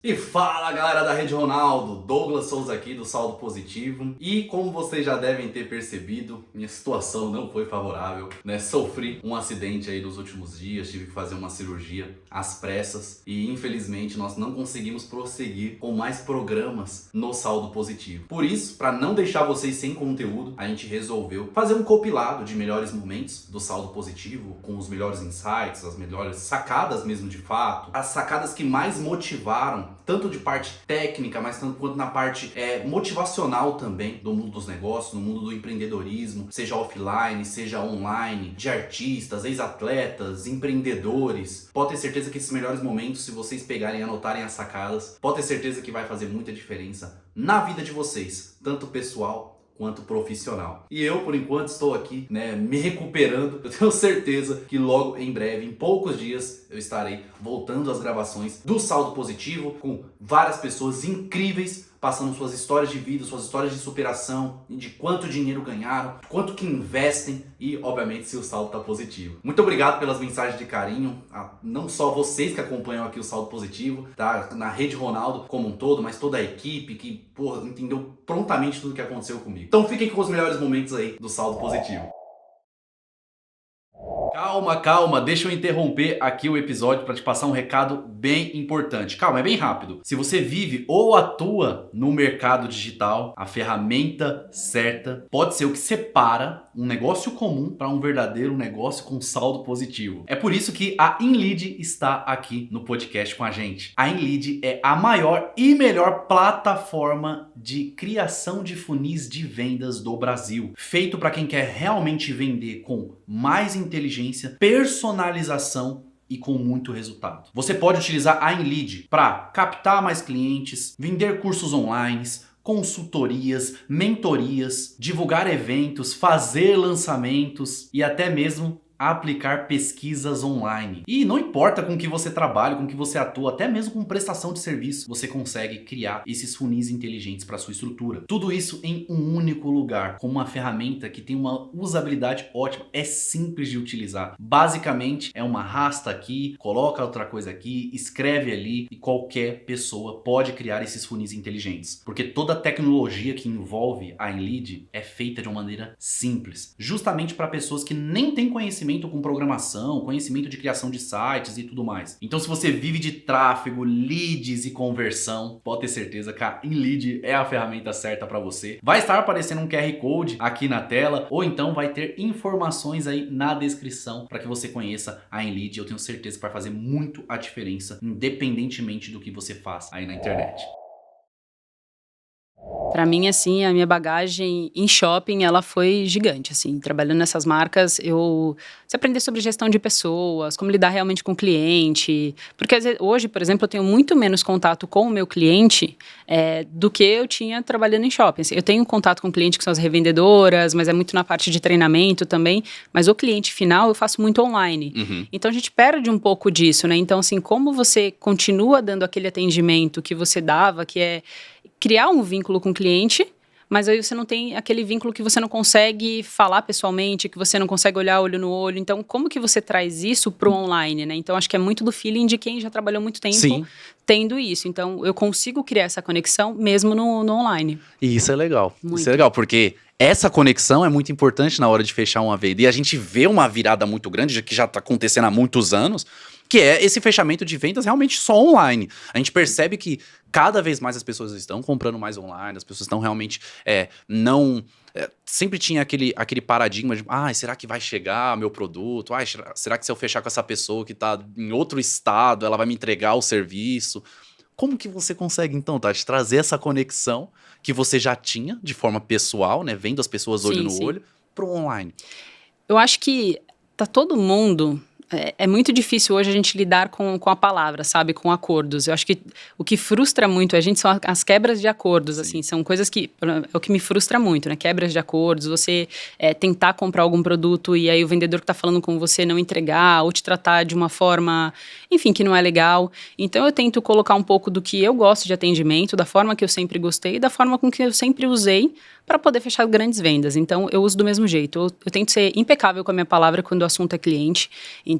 E fala galera da Rede Ronaldo, Douglas Souza aqui do Saldo Positivo. E como vocês já devem ter percebido, minha situação não foi favorável, né? Sofri um acidente aí nos últimos dias, tive que fazer uma cirurgia às pressas e infelizmente nós não conseguimos prosseguir com mais programas no Saldo Positivo. Por isso, para não deixar vocês sem conteúdo, a gente resolveu fazer um compilado de melhores momentos do Saldo Positivo, com os melhores insights, as melhores sacadas mesmo de fato, as sacadas que mais motivaram tanto de parte técnica, mas tanto quanto na parte motivacional também do mundo dos negócios, no mundo do empreendedorismo, seja offline, seja online, de artistas, ex-atletas, empreendedores. Pode ter certeza que esses melhores momentos, se vocês pegarem e anotarem as sacadas, pode ter certeza que vai fazer muita diferença na vida de vocês, tanto pessoal quanto profissional. E eu, por enquanto, estou aqui, me recuperando. Eu tenho certeza que logo em breve, em poucos dias, eu estarei voltando às gravações do Saldo Positivo com várias pessoas incríveis passando suas histórias de vida, suas histórias de superação, de quanto dinheiro ganharam, quanto que investem e, obviamente, se o saldo está positivo. Muito obrigado pelas mensagens de carinho, não só vocês que acompanham aqui o Saldo Positivo, tá? Na Rede Ronaldo como um todo, mas toda a equipe que, entendeu prontamente tudo que aconteceu comigo. Então fiquem com os melhores momentos aí do Saldo Positivo. Calma, deixa eu interromper aqui o episódio para te passar um recado bem importante. Calma, é bem rápido. Se você vive ou atua no mercado digital, a ferramenta certa pode ser o que separa um negócio comum para um verdadeiro negócio com saldo positivo. É por isso que a InLead está aqui no podcast com a gente. A InLead é a maior e melhor plataforma de criação de funis de vendas do Brasil, feito para quem quer realmente vender com mais inteligência, personalização e com muito resultado. Você pode utilizar a InLead para captar mais clientes, vender cursos online, consultorias, mentorias, divulgar eventos, fazer lançamentos e até mesmo aplicar pesquisas online. E não importa com que você trabalha, com que você atua, até mesmo com prestação de serviço, você consegue criar esses funis inteligentes para sua estrutura. Tudo isso em um único lugar, com uma ferramenta que tem uma usabilidade ótima, é simples de utilizar. Basicamente, é uma arrasta aqui, coloca outra coisa aqui, escreve ali e qualquer pessoa pode criar esses funis inteligentes. Porque toda a tecnologia que envolve a InLead é feita de uma maneira simples, justamente para pessoas que nem têm conhecimento com programação, conhecimento de criação de sites e tudo mais. Então, se você vive de tráfego, leads e conversão, pode ter certeza que a InLead é a ferramenta certa para você. Vai estar aparecendo um QR Code aqui na tela, ou então vai ter informações aí na descrição para que você conheça a InLead. Eu tenho certeza que vai fazer muito a diferença, independentemente do que você faz aí na internet. Para mim, assim, a minha bagagem em shopping, ela foi gigante, assim, trabalhando nessas marcas, você aprender sobre gestão de pessoas, como lidar realmente com o cliente, porque às vezes, hoje, por exemplo, eu tenho muito menos contato com o meu cliente do que eu tinha trabalhando em shopping. Assim, eu tenho contato com o cliente que são as revendedoras, mas é muito na parte de treinamento também, mas o cliente final eu faço muito online. Uhum. Então a gente perde um pouco disso, né? Então, assim, como você continua dando aquele atendimento que você dava, que é criar um vínculo com o cliente, mas aí você não tem aquele vínculo que você não consegue falar pessoalmente, que você não consegue olhar olho no olho. Então, como que você traz isso pro online, né? Então, acho que é muito do feeling de quem já trabalhou muito tempo Sim. tendo isso. Então, eu consigo criar essa conexão mesmo no online. E isso é legal. Muito. Isso é legal, porque essa conexão é muito importante na hora de fechar uma venda. E a gente vê uma virada muito grande, que já está acontecendo há muitos anos, que é esse fechamento de vendas realmente só online. A gente percebe que cada vez mais as pessoas estão comprando mais online, as pessoas estão realmente sempre tinha aquele paradigma de, será que vai chegar meu produto? Será que se eu fechar com essa pessoa que está em outro estado, ela vai me entregar o serviço? Como que você consegue, então, Tati, trazer essa conexão que você já tinha de forma pessoal, né, vendo as pessoas olho no olho, para o online? Eu acho que tá todo mundo... É muito difícil hoje a gente lidar com a palavra, sabe? Com acordos. Eu acho que o que frustra muito a gente são as quebras de acordos, Sim. assim. São coisas que... É o que me frustra muito, né? Quebras de acordos, você tentar comprar algum produto e aí o vendedor que tá falando com você não entregar ou te tratar de uma forma, enfim, que não é legal. Então, eu tento colocar um pouco do que eu gosto de atendimento, da forma que eu sempre gostei e da forma com que eu sempre usei para poder fechar grandes vendas. Então, eu uso do mesmo jeito. Eu tento ser impecável com a minha palavra quando o assunto é cliente.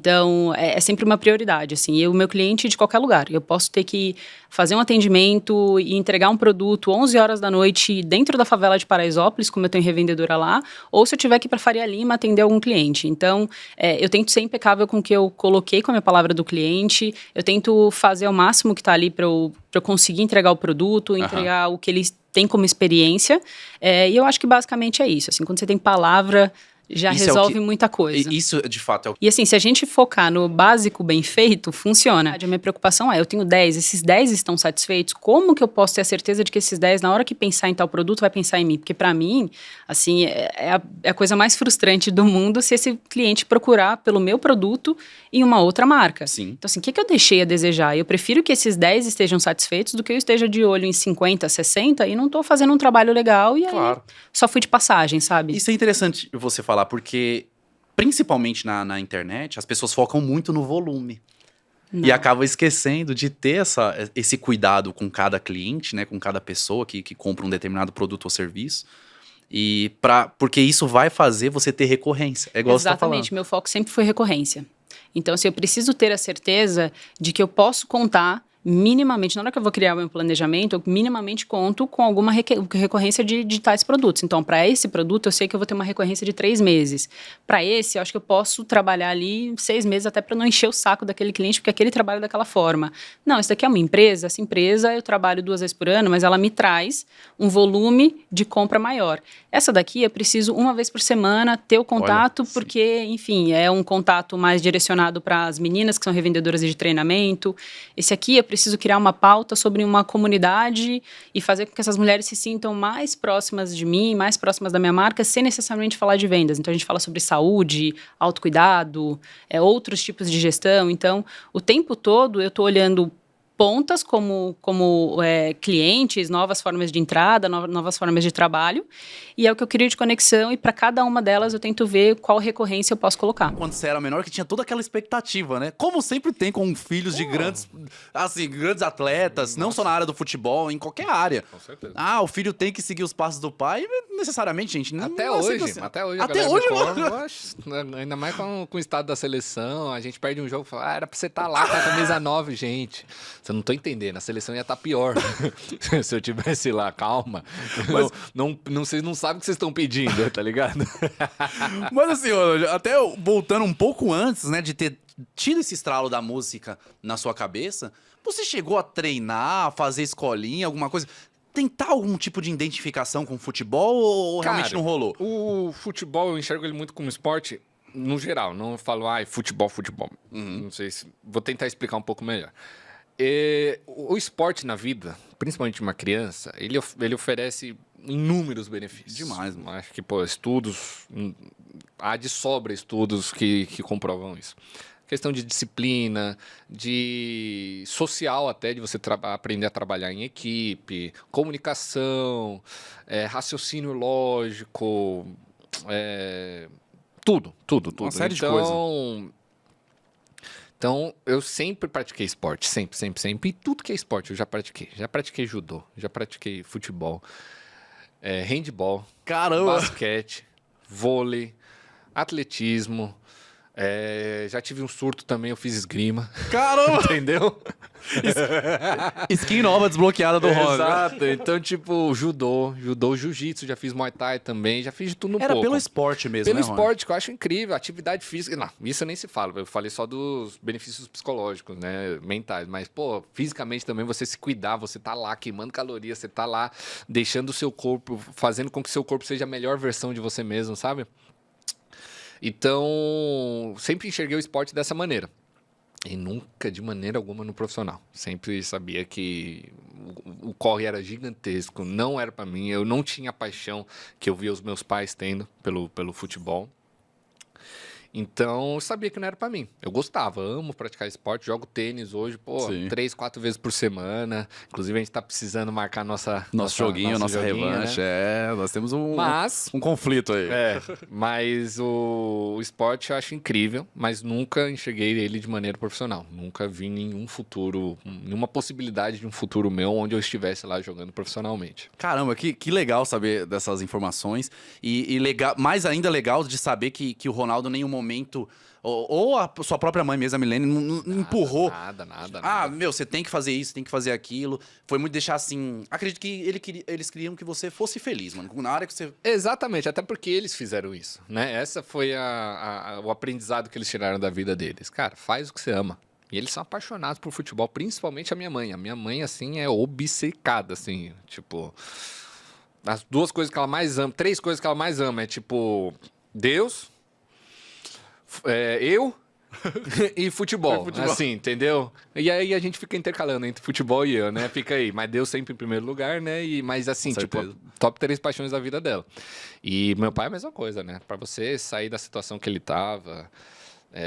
Então, é sempre uma prioridade, assim. E o meu cliente de qualquer lugar. Eu posso ter que fazer um atendimento e entregar um produto 11 horas da noite dentro da favela de Paraisópolis, como eu tenho revendedora lá, ou se eu tiver que ir para Faria Lima atender algum cliente. Então, eu tento ser impecável com o que eu coloquei com a minha palavra do cliente, eu tento fazer o máximo que está ali para eu conseguir entregar o produto, entregar o que eles têm como experiência, e eu acho que basicamente é isso. Assim, quando você tem palavra, já Isso resolve muita coisa. Isso, de fato, é o E assim, se a gente focar no básico bem feito, funciona. A minha preocupação é, eu tenho 10, esses 10 estão satisfeitos? Como que eu posso ter a certeza de que esses 10, na hora que pensar em tal produto, vai pensar em mim? Porque pra mim, assim, é a coisa mais frustrante do mundo se esse cliente procurar pelo meu produto em uma outra marca. Sim. Então assim, o que eu deixei a desejar? Eu prefiro que esses 10 estejam satisfeitos do que eu esteja de olho em 50, 60 e não tô fazendo um trabalho legal e aí só fui de passagem, sabe? Isso é interessante você falar, porque principalmente na internet, as pessoas focam muito no volume. Não. E acabam esquecendo de ter esse cuidado com cada cliente, né, com cada pessoa que compra um determinado produto ou serviço. Porque isso vai fazer você ter recorrência. É igual você tá falando. Exatamente, meu foco sempre foi recorrência. Então, se eu preciso ter a certeza de que eu posso contar minimamente, na hora que eu vou criar o meu planejamento, eu minimamente conto com alguma recorrência de tais produtos. Então, para esse produto, eu sei que eu vou ter uma recorrência de 3 meses. Para esse, eu acho que eu posso trabalhar ali 6 meses até para não encher o saco daquele cliente, porque aquele trabalha daquela forma. Não, isso daqui é uma empresa, essa empresa eu trabalho 2 vezes por ano, mas ela me traz um volume de compra maior. Essa daqui eu preciso 1 vez por semana ter o contato, porque, enfim, é um contato mais direcionado para as meninas que são revendedoras de treinamento. Esse aqui eu preciso criar uma pauta sobre uma comunidade e fazer com que essas mulheres se sintam mais próximas de mim, mais próximas da minha marca, sem necessariamente falar de vendas. Então, a gente fala sobre saúde, autocuidado, outros tipos de gestão. Então, o tempo todo eu estou olhando pontas como clientes, novas formas de entrada, novas formas de trabalho, e é o que eu crio de conexão, e para cada uma delas eu tento ver qual recorrência eu posso colocar. Quando você era menor, que tinha toda aquela expectativa, né? Como sempre tem com filhos de grandes atletas, não só na área do futebol, em qualquer área. Com certeza. O filho tem que seguir os passos do pai, necessariamente, gente. Até não é hoje, assim. até hoje. Até hoje, ainda mais com o estado da seleção, a gente perde um jogo e fala, era pra você estar lá com a camisa 9, gente. Você não tô entendendo, a seleção ia estar pior se eu tivesse lá, calma. Mas vocês não sabem o que vocês estão pedindo, tá ligado? Mas assim, até voltando um pouco antes, né, de ter tido esse estralo da música na sua cabeça, você chegou a treinar, fazer escolinha, alguma coisa? Tentar algum tipo de identificação com o futebol ou realmente não rolou? O futebol, eu enxergo ele muito como esporte, no geral. Não falo, futebol. Não sei se... Vou tentar explicar um pouco melhor. O esporte na vida, principalmente uma criança, ele oferece inúmeros benefícios. Demais, mano. Acho que, estudos... Há de sobra estudos que comprovam isso. Questão de disciplina, de social até, de você aprender a trabalhar em equipe, comunicação, raciocínio lógico, tudo. Uma série de coisas. Então, eu sempre pratiquei esporte, sempre. E tudo que é esporte eu já pratiquei. Já pratiquei judô, já pratiquei futebol, handball, Caramba! basquete, vôlei, atletismo. Já tive um surto também, eu fiz esgrima. Caramba! Entendeu? Skin nova desbloqueada do Ron. Exato. Então, tipo, judô, jiu-jitsu, já fiz Muay Thai também, já fiz de tudo um pouco. Era pelo esporte mesmo, Pelo né, Ron? esporte, que eu acho incrível, atividade física. Não, isso eu nem se fala, eu falei só dos benefícios psicológicos, né, mentais. Mas, fisicamente também você se cuidar, você tá lá queimando calorias, você tá lá deixando o seu corpo, fazendo com que o seu corpo seja a melhor versão de você mesmo, sabe? Então, sempre enxerguei o esporte dessa maneira. E nunca, de maneira alguma, no profissional. Sempre sabia que o corre era gigantesco, não era para mim. Eu não tinha a paixão que eu via os meus pais tendo pelo futebol. Então, eu sabia que não era pra mim. Eu gostava, amo praticar esporte, jogo tênis hoje, 3, 4 vezes por semana. Inclusive, a gente tá precisando marcar nosso joguinho, nossa revanche. Né? Nós temos um conflito aí. Mas o esporte eu acho incrível, mas nunca enxerguei ele de maneira profissional. Nunca vi nenhum futuro, nenhuma possibilidade de um futuro meu onde eu estivesse lá jogando profissionalmente. Caramba, que legal saber dessas informações. E legal, mais ainda legal de saber que o Ronaldo em nenhum momento Ou a sua própria mãe mesmo, a Milene, não empurrou. Nada. Ah, meu, você tem que fazer isso, tem que fazer aquilo. Foi muito deixar assim. Acredito que eles queriam que você fosse feliz, mano. Na hora que você. Exatamente, até porque eles fizeram isso, né? Essa foi o aprendizado que eles tiraram da vida deles. Cara, faz o que você ama. E eles são apaixonados por futebol, principalmente a minha mãe. A minha mãe, assim, é obcecada, assim, tipo... As duas coisas que ela mais ama, 3 coisas que ela mais ama é, tipo, Deus, eu e futebol, assim, entendeu? E aí a gente fica intercalando entre futebol e eu, né? Fica aí, mas Deus sempre em primeiro lugar, né? Mas assim, tipo, top 3 paixões da vida dela. E meu pai é a mesma coisa, né? Pra você sair da situação que ele tava,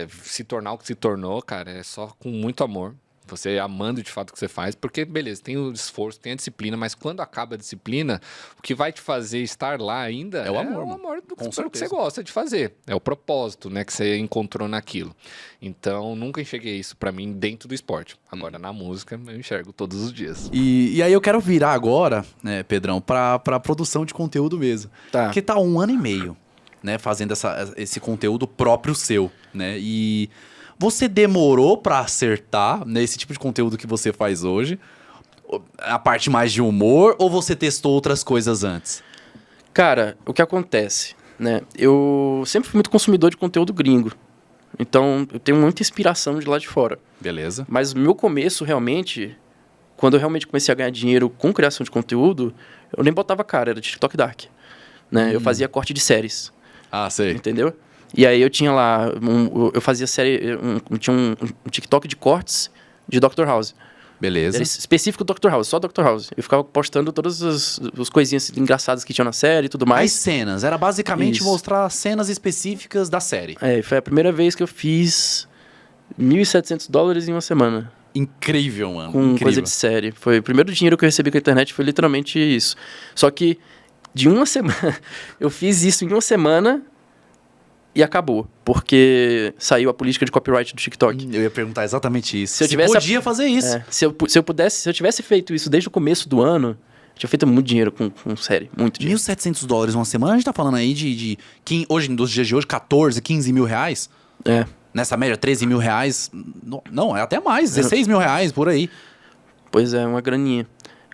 se tornar o que se tornou, cara, é só com muito amor. Você amando de fato o que você faz, porque, beleza, tem o esforço, tem a disciplina, mas quando acaba a disciplina, o que vai te fazer estar lá ainda é o amor, o amor do com que certeza. você gosta de fazer. É o propósito, né, que você encontrou naquilo. Então, nunca enxerguei isso pra mim dentro do esporte. Agora, na música, eu enxergo todos os dias. E aí eu quero virar agora, né, Pedrão, pra produção de conteúdo mesmo. Tá. Porque tá 1 ano e meio, né, fazendo esse conteúdo próprio seu, né? E você demorou pra acertar nesse tipo de conteúdo que você faz hoje? A parte mais de humor, ou você testou outras coisas antes? Cara, o que acontece, né? Eu sempre fui muito consumidor de conteúdo gringo. Então, eu tenho muita inspiração de lá de fora. Beleza. Mas o meu começo, realmente, quando eu realmente comecei a ganhar dinheiro com criação de conteúdo, eu nem botava cara, era TikTok Dark. Né? Eu fazia corte de séries, Ah, sei. entendeu? E aí eu tinha lá, eu fazia série, tinha um TikTok de cortes de Dr. House. Beleza. Era específico Dr. House, só Dr. House. Eu ficava postando todas as coisinhas engraçadas que tinham na série e tudo As mais. cenas, era basicamente Isso. mostrar cenas específicas da série. Foi a primeira vez que eu fiz $1.700 em uma semana. Incrível, mano. Com Incrível. coisa de série. Foi o primeiro dinheiro que eu recebi com a internet, foi literalmente isso. Só que de uma semana, eu fiz isso em uma semana e acabou. Porque saiu a política de copyright do TikTok. Eu ia perguntar exatamente isso. Se eu tivesse podia fazer isso. Se eu tivesse feito isso desde o começo do ano, eu tinha feito muito dinheiro com série. Muito dinheiro. $1.700 uma semana, a gente tá falando aí hoje, nos dias de hoje, 14, 15 mil reais? É. Nessa média, 13 mil reais. Não, é até mais, 16 mil reais por aí. Pois é, uma graninha.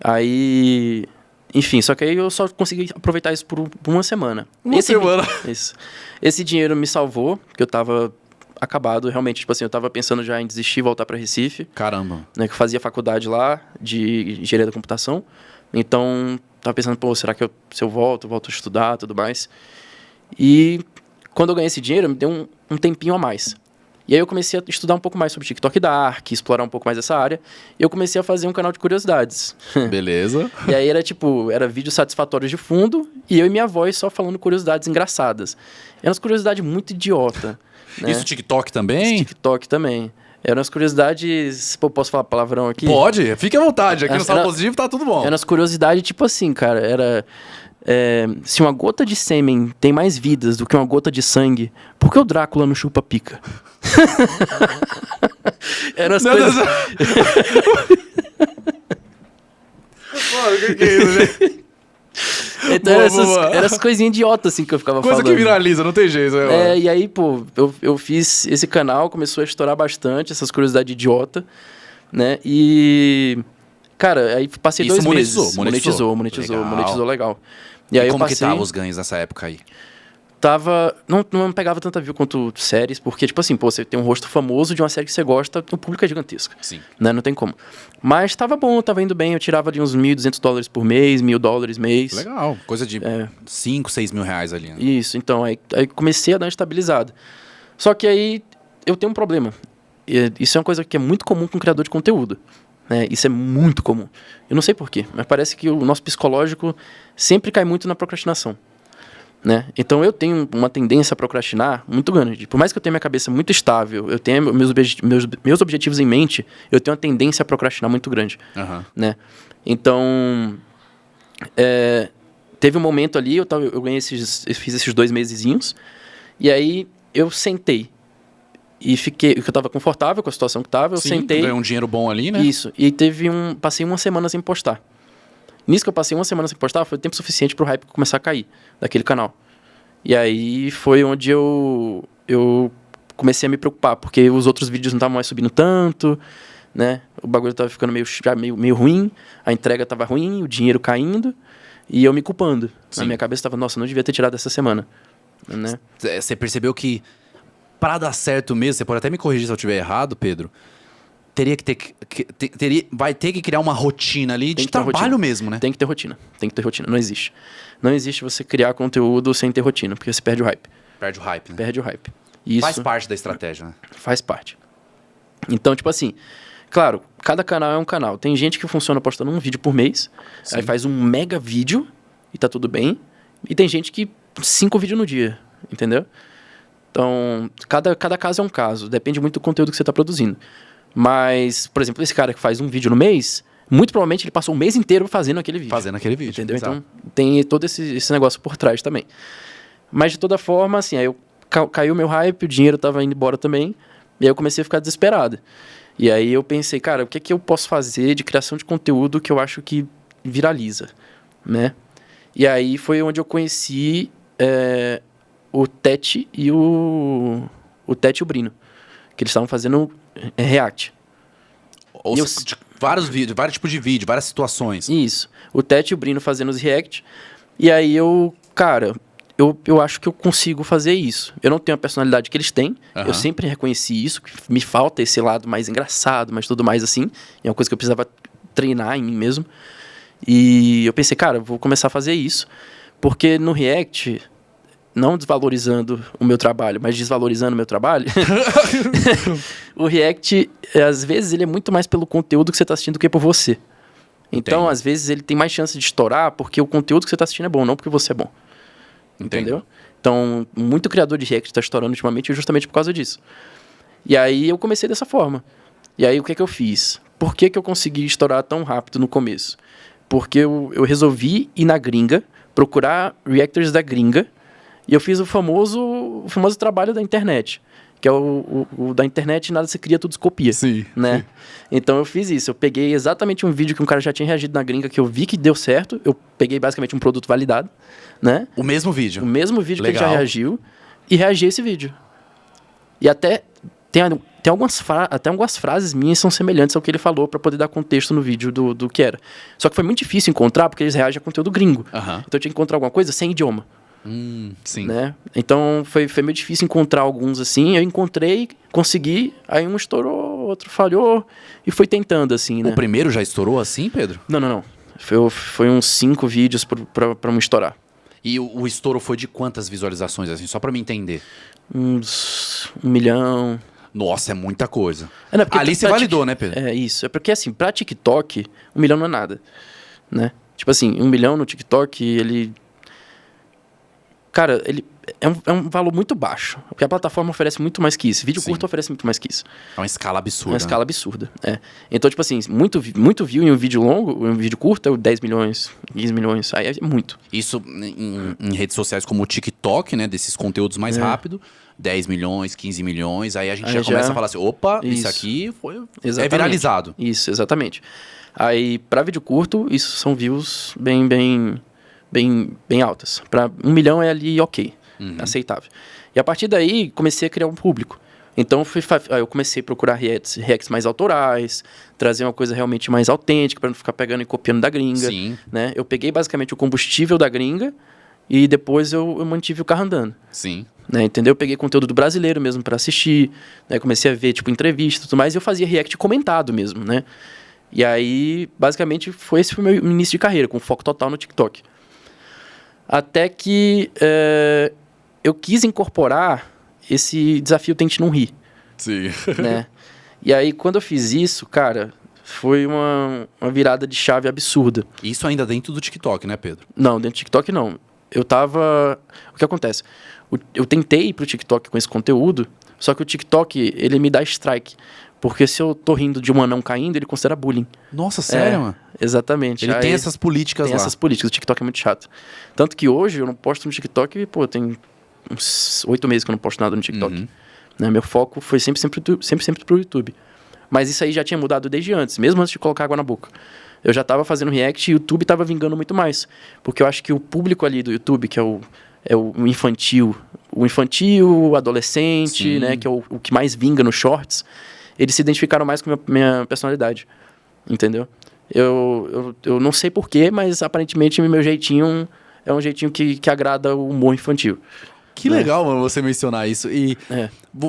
Aí... Enfim, só que aí eu só consegui aproveitar isso por uma semana. Semana. Isso. Esse dinheiro me salvou, porque eu tava acabado, realmente. Tipo assim, eu tava pensando já em desistir e voltar pra Recife. Caramba. Né, que eu fazia faculdade lá, de engenharia da computação. Então, tava pensando, pô, será que se eu volto a estudar e tudo mais. E quando eu ganhei esse dinheiro, me deu um tempinho a mais. E aí eu comecei a estudar um pouco mais sobre TikTok Dark, explorar um pouco mais essa área. E eu comecei a fazer um canal de curiosidades. Beleza. E aí era vídeos satisfatórios de fundo e eu e minha voz só falando curiosidades engraçadas. Eram umas curiosidades muito idiota. Né? Isso TikTok também? TikTok também. Eram as curiosidades... Pô, posso falar palavrão aqui? Pode, fique à vontade. Aqui no Era- Saldo Positivo tá tudo bom. Eram as curiosidades tipo assim, cara. Era... se uma gota de sêmen tem mais vidas do que uma gota de sangue, por que o Drácula não chupa pica? Eram as coisas... Mano, o que é isso, gente? Então Boa, eram boa. essas coisinhas idiotas assim que eu ficava Coisa falando. que viraliza, não tem jeito. Né? E aí, pô, eu fiz esse canal, começou a estourar bastante, essas curiosidades idiota, né? E... Cara, aí passei Isso 2 monetizou, meses. monetizou. Monetizou legal. E aí como eu que passei... tava os ganhos nessa época aí? Não pegava tanta view quanto séries, porque, tipo assim, pô, você tem um rosto famoso de uma série que você gosta, o público é gigantesco. Sim. Né? Não tem como. Mas tava bom, tava indo bem, eu tirava ali uns $1.200 por mês, $1.000 mês. Legal, coisa de 5, 6 mil reais ali. Né? Isso, então, aí comecei a dar uma estabilizada. Só que aí eu tenho um problema. Isso é uma coisa que é muito comum com criador de conteúdo. Né? Isso é muito comum. Eu não sei porquê, mas parece que o nosso psicológico sempre cai muito na procrastinação. Né? Então eu tenho uma tendência a procrastinar muito grande. Por mais que eu tenha minha cabeça muito estável, eu tenha meus objetivos em mente, eu tenho uma tendência a procrastinar muito grande. Uhum. Né? Então, teve um momento ali, eu fiz esses 2 mesezinhos, e aí eu sentei. E fiquei, porque eu estava confortável com a situação que estava, eu Sim, sentei. ganhou um dinheiro bom ali, né? Isso, e passei 1 semana sem postar. Nisso que eu passei 1 semana sem postar, foi tempo suficiente pro hype começar a cair daquele canal. E aí foi onde eu comecei a me preocupar, porque os outros vídeos não estavam mais subindo tanto, né? O bagulho tava ficando meio ruim, a entrega tava ruim, o dinheiro caindo, e eu me culpando. Sim. Na minha cabeça tava, nossa, não devia ter tirado essa semana, né? Você percebeu que para dar certo mesmo, você pode até me corrigir se eu estiver errado, Pedro, vai ter que criar uma rotina ali Tem de que ter trabalho rotina. mesmo, né? Tem que ter rotina, não existe. Não existe você criar conteúdo sem ter rotina, porque você perde o hype. Perde o hype, né? Perde o hype. E isso Faz parte da estratégia, né? faz parte. Então, tipo assim, claro, cada canal é um canal. Tem gente que funciona postando um vídeo por mês, Sim. aí faz um mega vídeo e tá tudo bem. E tem gente que 5 vídeos no dia, entendeu? Então, cada caso é um caso. Depende muito do conteúdo que você tá produzindo. Mas, por exemplo, esse cara que faz um vídeo no mês, muito provavelmente ele passou o mês inteiro fazendo aquele vídeo. Fazendo aquele vídeo. Entendeu? exato. Então, tem todo esse negócio por trás também. Mas, de toda forma, assim, aí caiu meu hype, o dinheiro tava indo embora também, e aí eu comecei a ficar desesperado. E aí eu pensei, cara, o que é que eu posso fazer de criação de conteúdo que eu acho que viraliza, né? E aí foi onde eu conheci o Tete e o Tete e o Brino, que eles estavam fazendo React. Ou E eu- seja, vários vídeos, vários tipos de vídeo, várias situações. Isso. O Tete e o Brino fazendo os React. E aí cara, eu acho que eu consigo fazer isso. Eu não tenho a personalidade que eles têm. Aham. Eu sempre reconheci isso, que me falta esse lado mais engraçado, mas tudo mais assim. É uma coisa que eu precisava treinar em mim mesmo. E eu pensei, cara, eu vou começar a fazer isso. Porque no React, não desvalorizando o meu trabalho, mas desvalorizando o meu trabalho, o React, às vezes, ele é muito mais pelo conteúdo que você está assistindo do que por você. Então, Entendo. às vezes, ele tem mais chance de estourar porque o conteúdo que você está assistindo é bom, não porque você é bom. Entendeu? Então, muito criador de React está estourando ultimamente justamente por causa disso. E aí, eu comecei dessa forma. E aí, o que eu fiz? Por que eu consegui estourar tão rápido no começo? Porque eu resolvi ir na gringa, procurar reactors da gringa, e eu fiz o famoso trabalho da internet, que é o da internet, nada se cria, tudo se copia. Sim. Né? Então eu fiz isso, eu peguei exatamente um vídeo que um cara já tinha reagido na gringa, que eu vi que deu certo, eu peguei basicamente um produto validado, né? O mesmo O vídeo. mesmo vídeo que ele já Legal. reagiu, e reagi a esse vídeo. E até tem algumas frases minhas que são semelhantes ao que ele falou para poder dar contexto no vídeo do que era. Só que foi muito difícil encontrar, porque eles reagem a conteúdo gringo. Aham. Então eu tinha que encontrar alguma coisa sem idioma. Sim. Né? Então foi meio difícil encontrar alguns assim. Eu encontrei, consegui, aí um estourou, outro falhou, e fui tentando assim, né? O primeiro já estourou assim, Pedro? Não. Foi uns 5 vídeos pra me estourar. E o estouro foi de quantas visualizações, assim? Só pra me entender. Uns 1 milhão. Nossa, é muita coisa. Não, porque Ali você pra validou, né, Pedro? É isso. É porque, assim, pra TikTok, 1 milhão não é nada. Né? Tipo assim, 1 milhão no TikTok, ele... Cara, ele é um valor muito baixo. Porque a plataforma oferece muito mais que isso. Vídeo Sim. curto oferece muito mais que isso. É uma escala absurda. É uma escala absurda. É. Então, tipo assim, muito view em um vídeo longo, em um vídeo curto, é 10 milhões, 15 milhões. Aí é muito. Isso em redes sociais como o TikTok, né? Desses conteúdos mais rápido. 10 milhões, 15 milhões. Aí a gente Aí já já- começa a falar assim, opa, isso Isso. aqui foi... é Exatamente. viralizado. Isso, exatamente. Aí, pra vídeo curto, isso são views bem altas. Pra 1 milhão é ali ok, aceitável. E a partir daí, comecei a criar um público. Então, eu comecei a procurar reacts mais autorais, trazer uma coisa realmente mais autêntica, pra não ficar pegando e copiando da gringa. Sim. Né? Eu peguei basicamente o combustível da gringa e depois eu mantive o carro andando. Sim. Né, entendeu? Eu peguei conteúdo do brasileiro mesmo pra assistir, né? Comecei a ver, tipo, entrevista e tudo mais, e eu fazia react comentado mesmo, né? E aí, basicamente, esse foi o meu início de carreira, com foco total no TikTok. Até que eu quis incorporar esse desafio Tente Não Rir, Sim. né? E aí, quando eu fiz isso, cara, foi uma virada de chave absurda. Isso ainda dentro do TikTok, né, Pedro? Não, dentro do TikTok não. O que acontece? Eu tentei ir pro TikTok com esse conteúdo, só que o TikTok, ele me dá strike. Porque se eu tô rindo de um anão caindo, ele considera bullying. Nossa, sério, mano? Exatamente. Ele Aí tem essas políticas tem lá. essas políticas. O TikTok é muito chato. Tanto que hoje eu não posto no TikTok e, pô, tem uns 8 meses que eu não posto nada no TikTok. Uhum. Né? Meu foco foi sempre pro YouTube. Mas isso aí já tinha mudado desde antes, mesmo antes de colocar água na boca. Eu já tava fazendo react e o YouTube tava vingando muito mais. Porque eu acho que o público ali do YouTube, que é o infantil, o infantil, o adolescente, Sim. né, que é o que mais vinga nos shorts, eles se identificaram mais com a minha personalidade, entendeu? Eu não sei porquê, mas aparentemente meu jeitinho é um jeitinho que agrada o humor infantil. Que legal, mano, você mencionar isso. E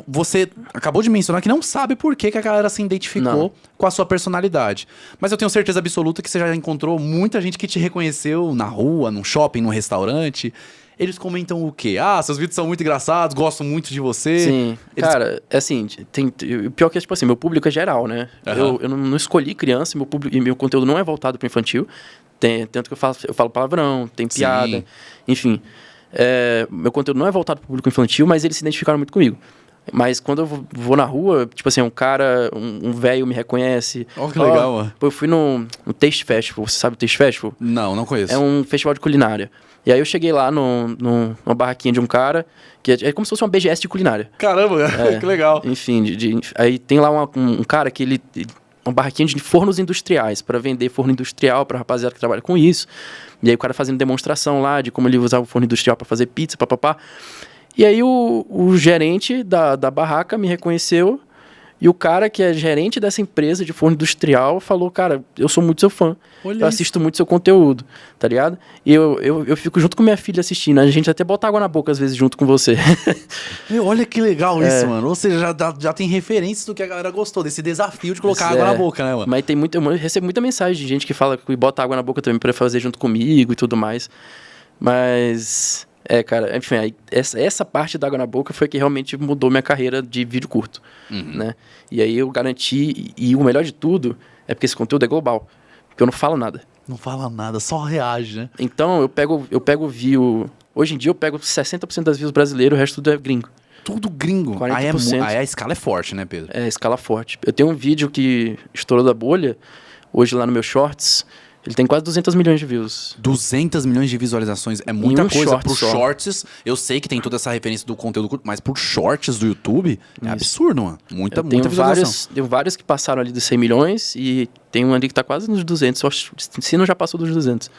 você acabou de mencionar que não sabe por que a galera se identificou com a sua personalidade. Mas eu tenho certeza absoluta que você já encontrou muita gente que te reconheceu na rua, num shopping, num restaurante. Eles comentam o quê? Ah, seus vídeos são muito engraçados, gosto muito de você. Sim, cara, é assim, o pior que é, tipo assim, meu público é geral, né? Aham. Eu não escolhi criança, meu conteúdo não é voltado para infantil. Tanto que eu falo palavrão, tem piada, Sim. enfim. Meu conteúdo não é voltado para o público infantil, mas eles se identificaram muito comigo. Mas quando eu vou na rua, tipo assim, um velho me reconhece. Ó, que legal, mano. Pô, eu fui no Taste Festival, você sabe o Taste Festival? Não conheço. É um festival de culinária. E aí eu cheguei lá numa barraquinha de um cara, que é como se fosse uma BGS de culinária. Caramba, que legal. Enfim, aí tem lá um cara que uma barraquinha de fornos industriais, para vender forno industrial pra rapaziada que trabalha com isso. E aí o cara fazendo demonstração lá de como ele usava o forno industrial para fazer pizza, papapá. E aí o gerente da barraca me reconheceu. E o cara que é gerente dessa empresa de forno industrial falou, cara, eu sou muito seu fã. Olha eu isso. assisto muito seu conteúdo, tá ligado? E eu fico junto com minha filha assistindo. A gente até bota água na boca às vezes junto com você. Meu, olha que legal isso, mano. Ou seja, já tem referências do que a galera gostou, desse desafio de colocar água na boca, né, mano? Mas eu recebo muita mensagem de gente que fala que bota água na boca também pra fazer junto comigo e tudo mais. Mas... cara, enfim, essa parte da água na boca foi que realmente mudou minha carreira de vídeo curto, né? E aí eu garanti, e o melhor de tudo é porque esse conteúdo é global, porque eu não falo nada. Não fala nada, só reage, né? Então eu pego view, hoje em dia eu pego 60% das views brasileiras, o resto tudo é gringo. Tudo gringo. 40%. Aí a escala é forte, né, Pedro? É, escala forte. Eu tenho um vídeo que estourou da bolha, hoje lá no meu Shorts, ele tem quase 200 milhões de views. 200 milhões de visualizações é muita um coisa short pro só. shorts. Eu sei que tem toda essa referência do conteúdo curto, mas por shorts do YouTube é absurdo, mano. Muita visualização. Tenho vários que passaram ali dos 100 milhões e tem um ali que tá quase nos 200, se não já passou dos 200.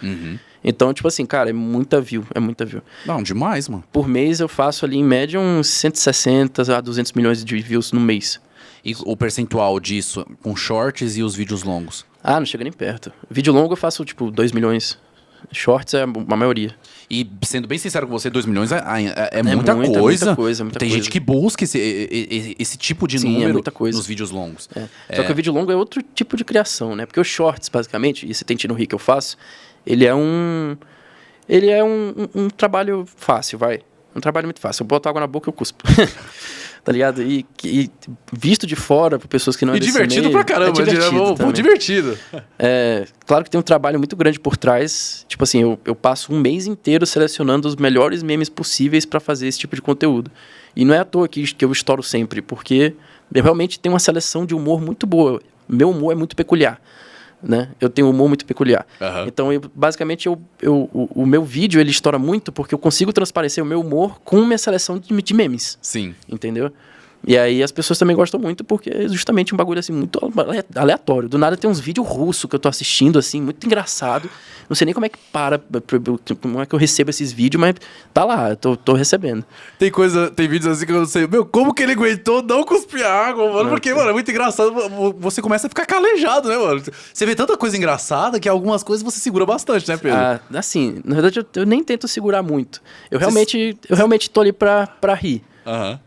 Então, tipo assim, cara, é muita view. Não, demais, mano. Por mês eu faço ali em média uns 160 a 200 milhões de views no mês. E o percentual disso com shorts e os vídeos longos? Ah, não chega nem perto. Vídeo longo eu faço, tipo, 2 milhões. Shorts é a maioria. E sendo bem sincero com você, 2 milhões é muita coisa. Muita coisa. Tem gente que busca esse tipo de Sim, número muita coisa. nos vídeos longos. Só que o vídeo longo é outro tipo de criação, né? Porque o Shorts, basicamente, e esse Tente no Rio que eu faço, ele é um trabalho fácil, vai. Um trabalho muito fácil. Eu boto água na boca e eu cuspo. Tá ligado? E visto de fora, por pessoas que não E divertido pra caramba. Divertido. Claro que tem um trabalho muito grande por trás. Tipo assim, eu passo um mês inteiro selecionando os melhores memes possíveis pra fazer esse tipo de conteúdo. E não é à toa que eu estouro sempre, porque eu realmente tenho uma seleção de humor muito boa. Meu humor é muito peculiar, né? Eu tenho um humor muito peculiar. Então, basicamente, o meu vídeo, ele estoura muito porque eu consigo transparecer o meu humor com minha seleção de memes. Sim. Entendeu? E aí as pessoas também gostam muito porque é justamente um bagulho assim muito aleatório. Do nada tem uns vídeos russos que eu tô assistindo assim, muito engraçado. Não sei nem como é que como é que eu recebo esses vídeos, mas tá lá, tô recebendo. Tem vídeos assim que eu não sei, meu, como que ele aguentou não cuspir água, mano? Porque, mano, é muito engraçado. Você começa a ficar calejado, né, mano? Você vê tanta coisa engraçada que algumas coisas você segura bastante, né, Pedro? Assim, na verdade eu nem tento segurar muito. Eu realmente tô ali pra rir.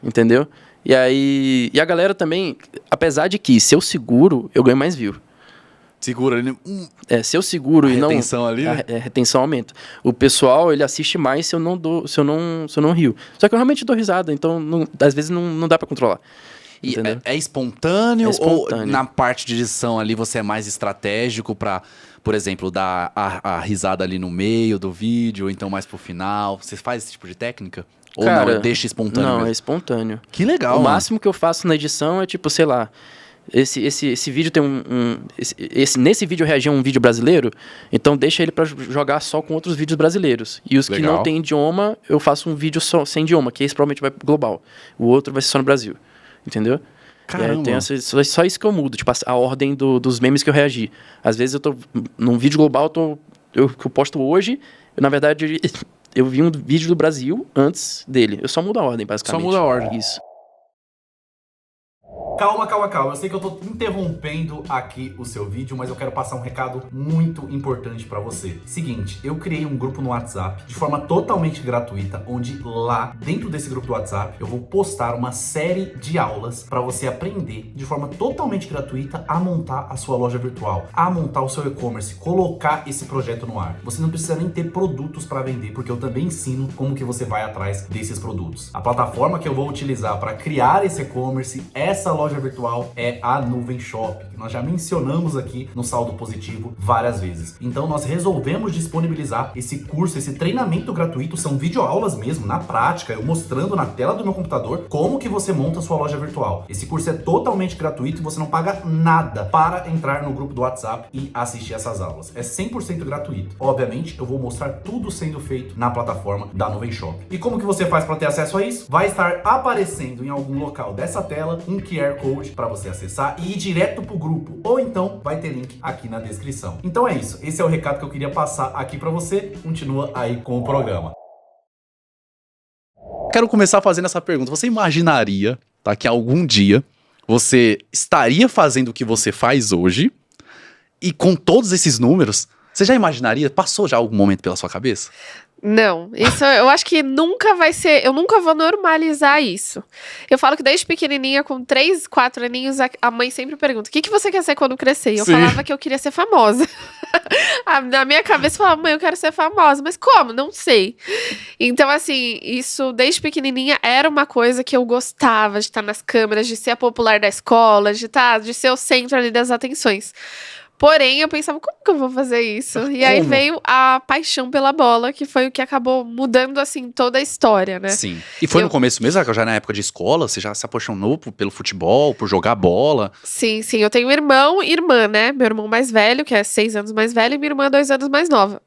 Entendeu? E aí, a galera também, apesar de que se eu seguro, eu ganho mais view. Segura ali. Se eu seguro e não... retenção ali, né? A retenção aumenta. O pessoal, ele assiste mais se eu não rio. Só que eu realmente dou risada, então às vezes não dá pra controlar. E é espontâneo? É espontâneo. Ou na parte de edição ali você é mais estratégico pra, por exemplo, dar a risada ali no meio do vídeo, ou então mais pro final? Você faz esse tipo de técnica? Ou Cara, não, deixa espontâneo Não, mesmo? é espontâneo. Que legal, O mano. máximo que eu faço na edição é tipo, sei lá, esse vídeo tem nesse vídeo eu reagi a um vídeo brasileiro, então deixa ele pra jogar só com outros vídeos brasileiros. E os que Legal. não tem idioma, eu faço um vídeo só sem idioma, que esse provavelmente vai pro global. O outro vai ser só no Brasil. Entendeu? Caramba. Tem só isso que eu mudo, tipo, a ordem dos memes que eu reagi. Às vezes eu tô num vídeo global, que eu posto hoje, na verdade, eu vi um vídeo do Brasil antes dele. Eu só mudo a ordem, basicamente. Só muda a ordem. Isso. Calma. Eu sei que eu tô interrompendo aqui o seu vídeo, mas eu quero passar um recado muito importante pra você. Seguinte, eu criei um grupo no WhatsApp de forma totalmente gratuita, onde lá, dentro desse grupo do WhatsApp, eu vou postar uma série de aulas pra você aprender de forma totalmente gratuita a montar a sua loja virtual, a montar o seu e-commerce, colocar esse projeto no ar. Você não precisa nem ter produtos pra vender, porque eu também ensino como que você vai atrás desses produtos. A plataforma que eu vou utilizar para criar esse e-commerce, essa loja virtual, é a Nuvem Shop, que nós já mencionamos aqui no Saldo Positivo várias vezes. Então nós resolvemos disponibilizar esse curso, esse treinamento gratuito, são videoaulas mesmo, na prática, eu mostrando na tela do meu computador como que você monta a sua loja virtual. Esse curso é totalmente gratuito e você não paga nada para entrar no grupo do WhatsApp e assistir essas aulas. É 100% gratuito. Obviamente, eu vou mostrar tudo sendo feito na plataforma da Nuvem Shop. E como que você faz para ter acesso a isso? Vai estar aparecendo em algum local dessa tela um QR Code para você acessar e ir direto pro grupo, ou então vai ter link aqui na descrição. Então é isso, esse é o recado que eu queria passar aqui para você. Continua aí com o programa. Quero começar fazendo essa pergunta. Você imaginaria, tá, que algum dia você estaria fazendo o que você faz hoje e com todos esses números? Você já imaginaria? Passou já algum momento pela sua cabeça? Não, isso eu acho que nunca vai ser, eu nunca vou normalizar isso. Eu falo que desde pequenininha, com 3, 4 aninhos, a mãe sempre pergunta, o que você quer ser quando crescer? E eu falava que eu queria ser famosa. Na minha cabeça eu falava, mãe, eu quero ser famosa, mas como? Não sei. Então, assim, isso desde pequenininha era uma coisa que eu gostava, de estar nas câmeras, de ser a popular da escola, de ser o centro ali das atenções. Porém, eu pensava, como que eu vou fazer isso? E aí veio a paixão pela bola, que foi o que acabou mudando, assim, toda a história, né? Sim. E foi no começo mesmo, já na época de escola, você já se apaixonou pelo futebol, por jogar bola? Sim. Eu tenho um irmão e irmã, né? Meu irmão mais velho, que é 6 anos mais velho, e minha irmã 2 anos mais nova.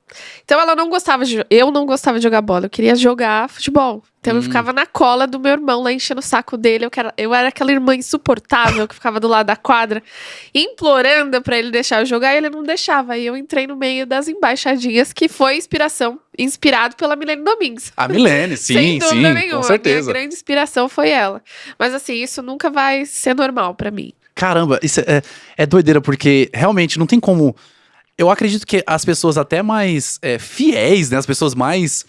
Então, eu não gostava de jogar bola, eu queria jogar futebol. Então eu ficava na cola do meu irmão lá, enchendo o saco dele. Eu era aquela irmã insuportável que ficava do lado da quadra, implorando pra ele deixar eu jogar, e ele não deixava. E eu entrei no meio das embaixadinhas, que foi inspirado pela Milene Domingues. A Milene, sim, Sem dúvida nenhuma. com certeza. A minha grande inspiração foi ela. Mas assim, isso nunca vai ser normal pra mim. Caramba, isso é doideira, porque realmente não tem como... Eu acredito que as pessoas até mais fiéis, né? As pessoas mais...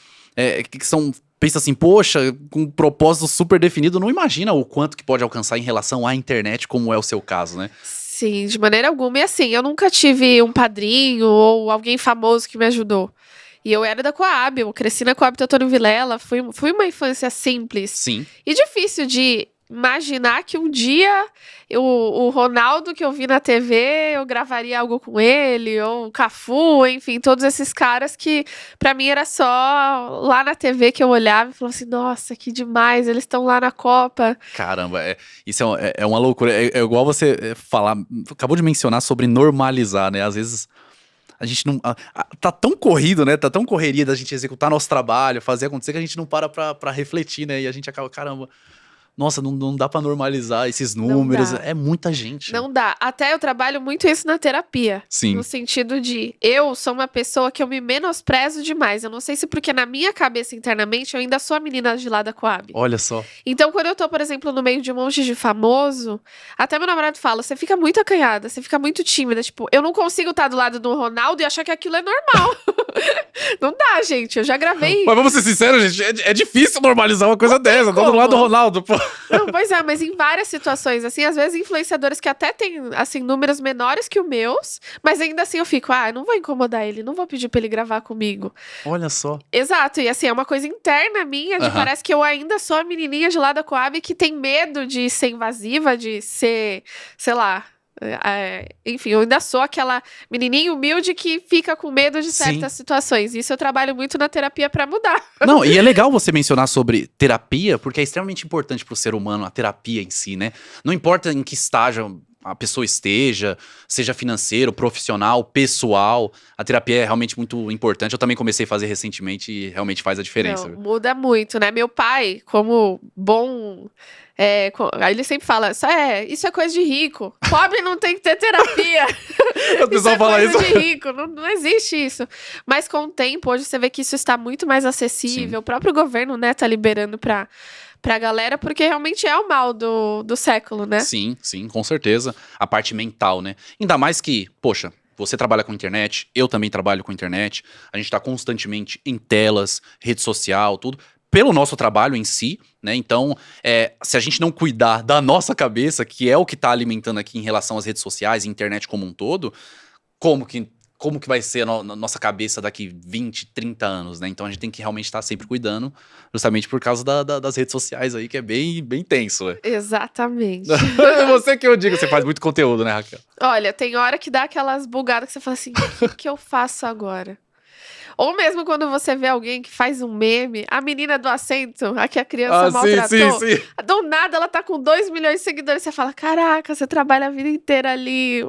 que são... Pensa assim, poxa, com um propósito super definido, não imagina o quanto que pode alcançar em relação à internet, como é o seu caso, né? Sim, de maneira alguma. E assim, eu nunca tive um padrinho ou alguém famoso que me ajudou. E eu era da Coab, eu cresci na Coab Teotônio Vilela, fui uma infância simples. Sim. E difícil de imaginar que um dia o Ronaldo que eu vi na TV, eu gravaria algo com ele, ou o Cafu, enfim, todos esses caras que pra mim era só lá na TV que eu olhava e falava assim, nossa, que demais, eles estão lá na Copa. Caramba, isso é uma loucura. É igual você falar, acabou de mencionar sobre normalizar, né? Às vezes a gente não... tá tão corrido, né? Tá tão correria da gente executar nosso trabalho, fazer acontecer, que a gente não para pra refletir, né? E a gente acaba, caramba... Nossa, não dá pra normalizar esses números, é muita gente. Não dá. Até eu trabalho muito isso na terapia. Sim. No sentido de, eu sou uma pessoa que eu me menosprezo demais. Eu não sei se porque na minha cabeça internamente eu ainda sou a menina de lá da Coab. Olha só. Então, quando eu tô, por exemplo, no meio de um monte de famoso, até meu namorado fala, você fica muito acanhada, você fica muito tímida. Tipo, eu não consigo estar do lado do Ronaldo e achar que aquilo é normal. Não dá, gente. Eu já gravei. Mas vamos ser sinceros, gente, é difícil normalizar uma coisa dessa. Tô do lado do Ronaldo, pô. Não, pois é, mas em várias situações, assim, às vezes influenciadores que até têm, assim, números menores que os meus, mas ainda assim eu fico, eu não vou incomodar ele, não vou pedir pra ele gravar comigo. Olha só. Exato, e assim, é uma coisa interna minha, de parece que eu ainda sou a menininha de lá da Coab que tem medo de ser invasiva, de ser, sei lá... enfim, eu ainda sou aquela menininha humilde que fica com medo de certas situações. Isso eu trabalho muito na terapia pra mudar. Não, e é legal você mencionar sobre terapia, porque é extremamente importante pro ser humano a terapia em si, né? Não importa em que estágio a pessoa esteja, seja financeiro, profissional, pessoal. A terapia é realmente muito importante. Eu também comecei a fazer recentemente e realmente faz a diferença. Não, muda muito, né? Meu pai, como bom... aí ele sempre fala, isso é coisa de rico. Pobre não tem que ter terapia. O pessoal fala coisa isso. de rico, não existe isso. Mas com o tempo, hoje você vê que isso está muito mais acessível. Sim. O próprio governo, né, tá liberando pra galera, porque realmente é o mal do século, né? Sim, sim, com certeza. A parte mental, né? Ainda mais que, poxa, você trabalha com internet, eu também trabalho com internet, a gente tá constantemente em telas, rede social, tudo, pelo nosso trabalho em si, né? Então, se a gente não cuidar da nossa cabeça, que é o que tá alimentando aqui em relação às redes sociais e internet como um todo, como que vai ser a nossa cabeça daqui 20, 30 anos, né? Então a gente tem que realmente estar sempre cuidando, justamente por causa das redes sociais aí, que é bem, bem tenso, né? Exatamente. Você que eu digo, você faz muito conteúdo, né, Raquel? Olha, tem hora que dá aquelas bugadas que você fala assim, o que eu faço agora? Ou mesmo quando você vê alguém que faz um meme, a menina do assento, a que a criança maltratou, sim. do nada ela tá com 2 milhões de seguidores, você fala, caraca, você trabalha a vida inteira ali,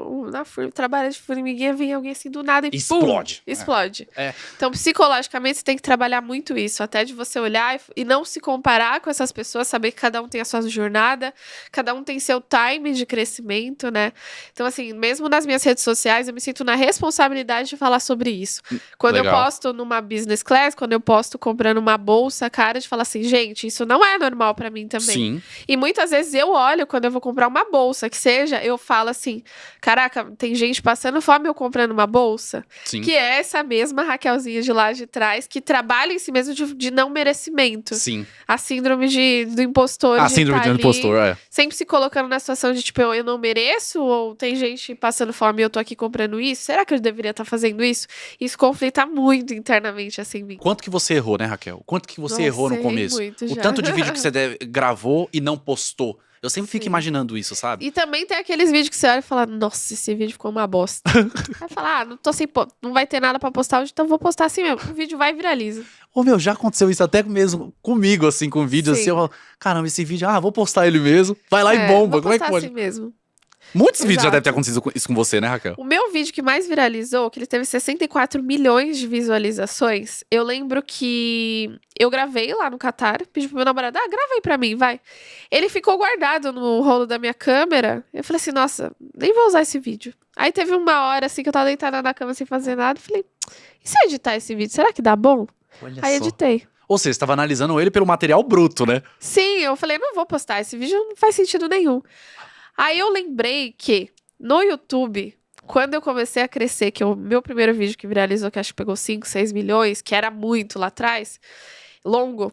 trabalha de formiguinha, vem alguém assim do nada e Explode. pum, explode. É. Então, psicologicamente, você tem que trabalhar muito isso, até de você olhar e não se comparar com essas pessoas, saber que cada um tem a sua jornada, cada um tem seu time de crescimento, né? Então, assim, mesmo nas minhas redes sociais, eu me sinto na responsabilidade de falar sobre isso. Quando eu Legal. posto numa business class, quando eu posto comprando uma bolsa cara, de falar assim, gente, isso não é normal pra mim também. Sim. E muitas vezes eu olho, quando eu vou comprar uma bolsa, que seja, eu falo assim, caraca, tem gente passando fome eu comprando uma bolsa, Sim. que é essa mesma Raquelzinha de lá de trás, que trabalha em si mesmo de não merecimento. Sim. A síndrome do impostor. A de síndrome tá do ali, impostor, sempre se colocando na situação de, tipo, eu não mereço, ou tem gente passando fome e eu tô aqui comprando isso, será que eu deveria estar fazendo isso? Isso conflita muito internamente, assim, em mim. Quanto que você errou, né, Raquel? Quanto que você Nossa, errou no errei começo? muito O já. tanto de vídeo que você gravou e não postou. Eu sempre fico Sim. imaginando isso, sabe? E também tem aqueles vídeos que você olha e fala, nossa, esse vídeo ficou uma bosta. Aí fala, não tô sem não vai ter nada pra postar hoje, então vou postar assim mesmo. O vídeo vai e viraliza. Ô, meu, já aconteceu isso até mesmo comigo, assim, com vídeo, Sim. assim, eu falo, caramba, esse vídeo, vou postar ele mesmo. Vai lá e bomba, vou como é que postar pode? assim mesmo. Muitos vídeos já Exato. devem ter acontecido isso com você, né, Raquel? O meu vídeo que mais viralizou, que ele teve 64 milhões de visualizações, eu lembro que eu gravei lá no Catar, pedi pro meu namorado, grava aí pra mim, vai. Ele ficou guardado no rolo da minha câmera, eu falei assim, nossa, nem vou usar esse vídeo. Aí teve uma hora, assim, que eu tava deitada na cama sem fazer nada, falei, e se eu editar esse vídeo, será que dá bom? Olha Aí editei. Ou seja, você estava analisando ele pelo material bruto, né? Sim, eu falei, não vou postar, esse vídeo não faz sentido nenhum. Aí eu lembrei que no YouTube, quando eu comecei a crescer, que o meu primeiro vídeo que viralizou, que acho que pegou 5, 6 milhões, que era muito lá atrás, longo,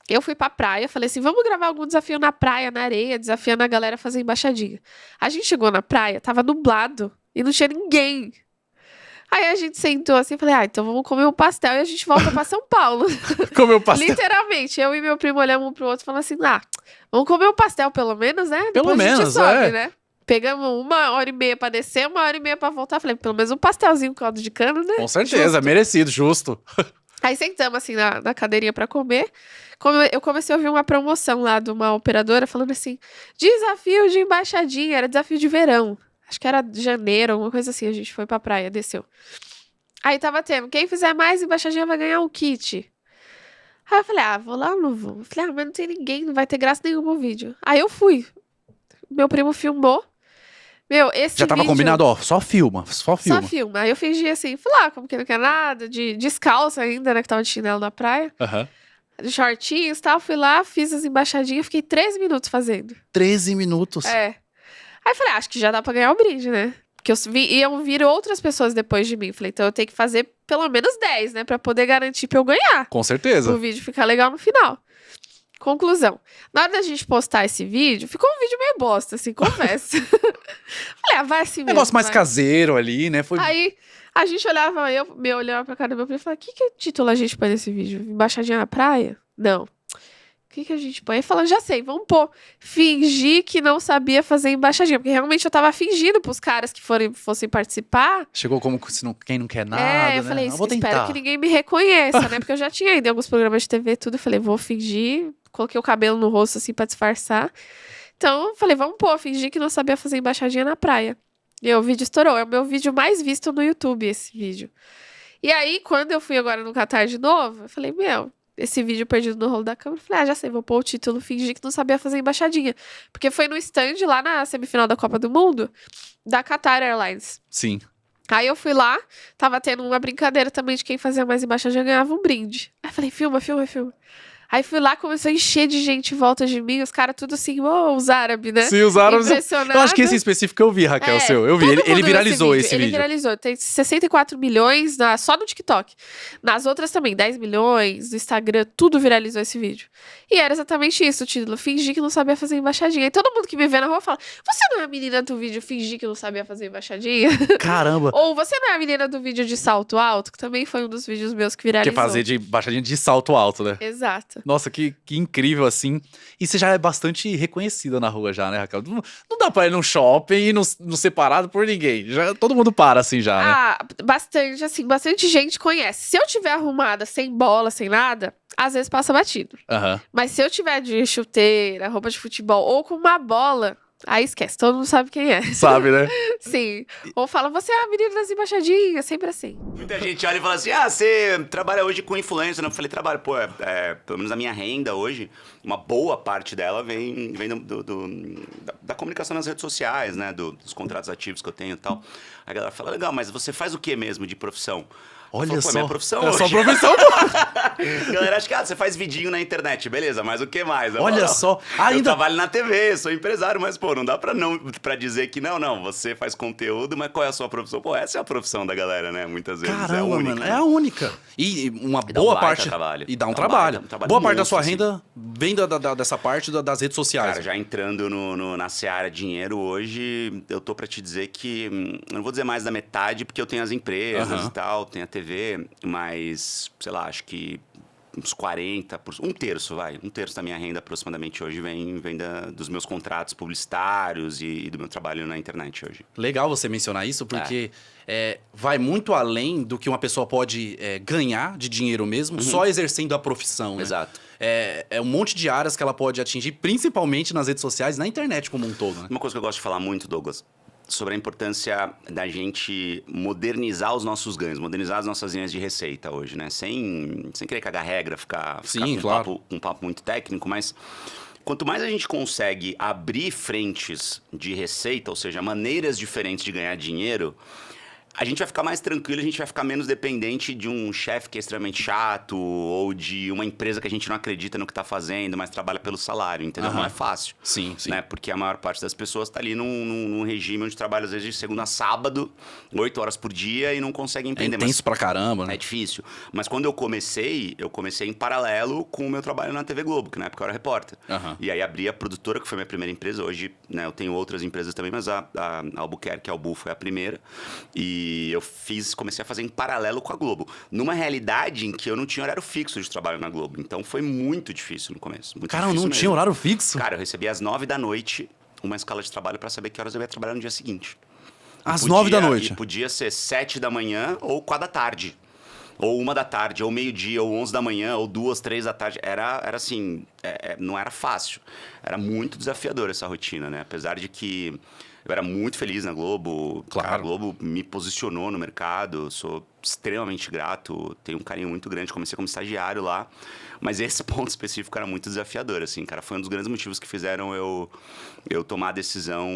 eu fui pra praia, falei assim, vamos gravar algum desafio na praia, na areia, desafiando a galera a fazer embaixadinha. A gente chegou na praia, tava nublado e não tinha ninguém. Aí a gente sentou assim e falei, então vamos comer um pastel e a gente volta pra São Paulo. Comeu pastel. Literalmente, eu e meu primo olhamos um pro outro e falamos assim, vamos comer um pastel pelo menos, né? Pelo Depois a gente menos, sobe, né? Pegamos 1h30 pra descer, 1h30 pra voltar. Falei, pelo menos um pastelzinho com caldo de cana, né? Com certeza, Justo. merecido, justo. Aí sentamos assim na cadeirinha pra comer. Eu comecei a ouvir uma promoção lá de uma operadora falando assim, desafio de embaixadinha, era desafio de verão. Acho que era de janeiro, alguma coisa assim. A gente foi pra praia, desceu. Aí tava tendo, quem fizer mais embaixadinha vai ganhar um kit. Aí eu falei, vou lá ou não vou? Eu falei, mas não tem ninguém, não vai ter graça nenhuma o vídeo. Aí eu fui. Meu primo filmou. Meu, esse Já tava vídeo... combinado, só filma, só filma. Só filma. Aí eu fingi assim, fui lá, como que não quer nada, de descalça ainda, né, que tava de chinelo na praia. Aham. De shortinhos e tal, fui lá, fiz as embaixadinhas, fiquei 13 minutos fazendo. 13 minutos. Aí eu falei, acho que já dá pra ganhar o brinde, né? Porque iam vir outras pessoas depois de mim. Falei, então eu tenho que fazer pelo menos 10, né? Pra poder garantir pra eu ganhar. Com certeza. O vídeo ficar legal no final. Conclusão. Na hora da gente postar esse vídeo, ficou um vídeo meio bosta, assim, confesso. Falei, vai assim mesmo. Negócio mais vai. caseiro ali, né? Foi... Aí a gente olhava, eu olhava pra cara do meu primo e falava, que título a gente põe nesse vídeo? Embaixadinha na praia? Não. O que a gente põe? Aí falando, já sei, vamos pôr. Fingir que não sabia fazer embaixadinha. Porque realmente eu tava fingindo pros caras que fossem participar. Chegou como se quem não quer nada, Eu né? falei, vou espero tentar. que ninguém me reconheça, né? Porque eu já tinha ido em alguns programas de TV e tudo. Eu falei, vou fingir. Coloquei o cabelo no rosto, assim, pra disfarçar. Então, eu falei, vamos pôr, fingi que não sabia fazer embaixadinha na praia. E o vídeo estourou. É o meu vídeo mais visto no YouTube, esse vídeo. E aí, quando eu fui agora no Catar de novo, eu falei, esse vídeo perdido no rolo da câmera. Eu falei, já sei, vou pôr o título, fingi que não sabia fazer embaixadinha. Porque foi no stand lá na semifinal da Copa do Mundo, da Qatar Airlines. Sim. Aí eu fui lá, tava tendo uma brincadeira também de quem fazia mais embaixadinha ganhava um brinde. Aí eu falei, filma. Aí fui lá, começou a encher de gente em volta de mim, os caras tudo assim, os árabes, né? Sim, os árabes. Impressionado. Eu acho que esse específico eu vi, Raquel, seu. Eu vi, todo ele mundo viralizou nesse esse Ele vídeo. viralizou, tem 64 milhões só no TikTok. Nas outras também, 10 milhões, no Instagram, tudo viralizou esse vídeo. E era exatamente isso o título, fingi que não sabia fazer embaixadinha. E todo mundo que me vê na rua fala, você não é a menina do vídeo fingi que não sabia fazer embaixadinha? Caramba. Ou você não é a menina do vídeo de salto alto, que também foi um dos vídeos meus que Que viralizou. é fazer de baixadinha de salto alto, né? Exato. Nossa, que incrível, assim. E você já é bastante reconhecida na rua já, né, Raquel? Não dá pra ir num shopping e não ser parado por ninguém. Já, todo mundo para, assim, já, né? Ah, bastante gente conhece. Se eu tiver arrumada, sem bola, sem nada, às vezes passa batido. Aham. Mas se eu tiver de chuteira, roupa de futebol ou com uma bola, aí esquece, todo mundo sabe quem é. Sabe, né? Sim. Ou fala, você é a menina das embaixadinhas, sempre assim. Muita gente olha e fala assim, você trabalha hoje com influencer, né? Eu falei, trabalho, pelo menos a minha renda hoje, uma boa parte dela vem da comunicação nas redes sociais, né? Dos contratos ativos que eu tenho e tal. A galera fala, legal, mas você faz o que mesmo de profissão? Olha falo, só. minha profissão É hoje. só profissão, A galera acha que você faz vidinho na internet, beleza, mas o que mais? Eu Olha falo, só. Eu Ainda... trabalho na TV, sou empresário, mas, não dá pra dizer que não, você faz conteúdo, mas qual é a sua profissão? Essa é a profissão da galera, né? Muitas vezes. Caramba, é a única, mano, né? é a única. E uma dá um boa baita parte... trabalho. E dá um Dá um trabalho. baita, um trabalho Boa parte da monstro, sua assim. renda vem dessa parte das redes sociais. Cara, já entrando na seara dinheiro hoje, eu tô pra te dizer que, eu não vou dizer mais da metade, porque eu tenho as empresas e tal, tenho a TV, mas, sei lá, acho que uns 40%, um terço da minha renda aproximadamente hoje vem dos meus contratos publicitários e do meu trabalho na internet hoje. Legal você mencionar isso, porque vai muito além do que uma pessoa pode ganhar de dinheiro mesmo, só exercendo a profissão, né? Exato. É um monte de áreas que ela pode atingir, principalmente nas redes sociais, na internet como um todo, né? Uma coisa que eu gosto de falar muito, Douglas, sobre a importância da gente modernizar os nossos ganhos, modernizar as nossas linhas de receita hoje, né? Sem querer cagar regra, ficar Sim, com claro. um papo muito técnico, mas quanto mais a gente consegue abrir frentes de receita, ou seja, maneiras diferentes de ganhar dinheiro, a gente vai ficar mais tranquilo, a gente vai ficar menos dependente de um chefe que é extremamente chato ou de uma empresa que a gente não acredita no que está fazendo, mas trabalha pelo salário, entendeu? Não é fácil. Sim, sim. Né? Porque a maior parte das pessoas está ali num regime onde trabalha às vezes de segunda a sábado, 8 horas por dia e não consegue É empreender. intenso pra caramba, né? É difícil. Mas quando eu comecei em paralelo com o meu trabalho na TV Globo, que na época eu era repórter. E aí abri a produtora, que foi a minha primeira empresa. Hoje, né, eu tenho outras empresas também, mas a Albuquerque, a Albu, foi a primeira. E eu comecei a fazer em paralelo com a Globo. Numa realidade em que eu não tinha horário fixo de trabalho na Globo. Então foi muito difícil no começo. Cara, não tinha horário fixo? Cara, eu recebia às 9 da noite uma escala de trabalho para saber que horas eu ia trabalhar no dia seguinte. Às 9 da noite? E podia ser 7 da manhã ou 4 da tarde. Ou 1 da tarde, ou meio-dia, ou 11 da manhã, ou 2, 3 da tarde. Era assim, não era fácil. Era muito desafiador essa rotina, né? Apesar de que eu era muito feliz na Globo. Claro. A Globo me posicionou no mercado. Sou extremamente grato. Tenho um carinho muito grande. Comecei como estagiário lá. Mas esse ponto específico era muito desafiador, assim, cara. Foi um dos grandes motivos que fizeram eu tomar a decisão...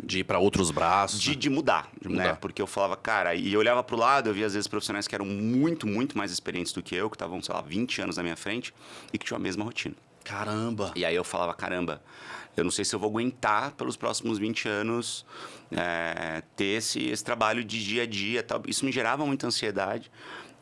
de ir pra outros braços. De mudar, né? Porque eu falava, cara... E eu olhava pro lado, eu via às vezes profissionais que eram muito, muito mais experientes do que eu. Que estavam, sei lá, 20 anos na minha frente. E que tinham a mesma rotina. Caramba. E aí eu falava, caramba... Eu não sei se eu vou aguentar pelos próximos 20 anos ter esse trabalho de dia a dia. Tal. Isso me gerava muita ansiedade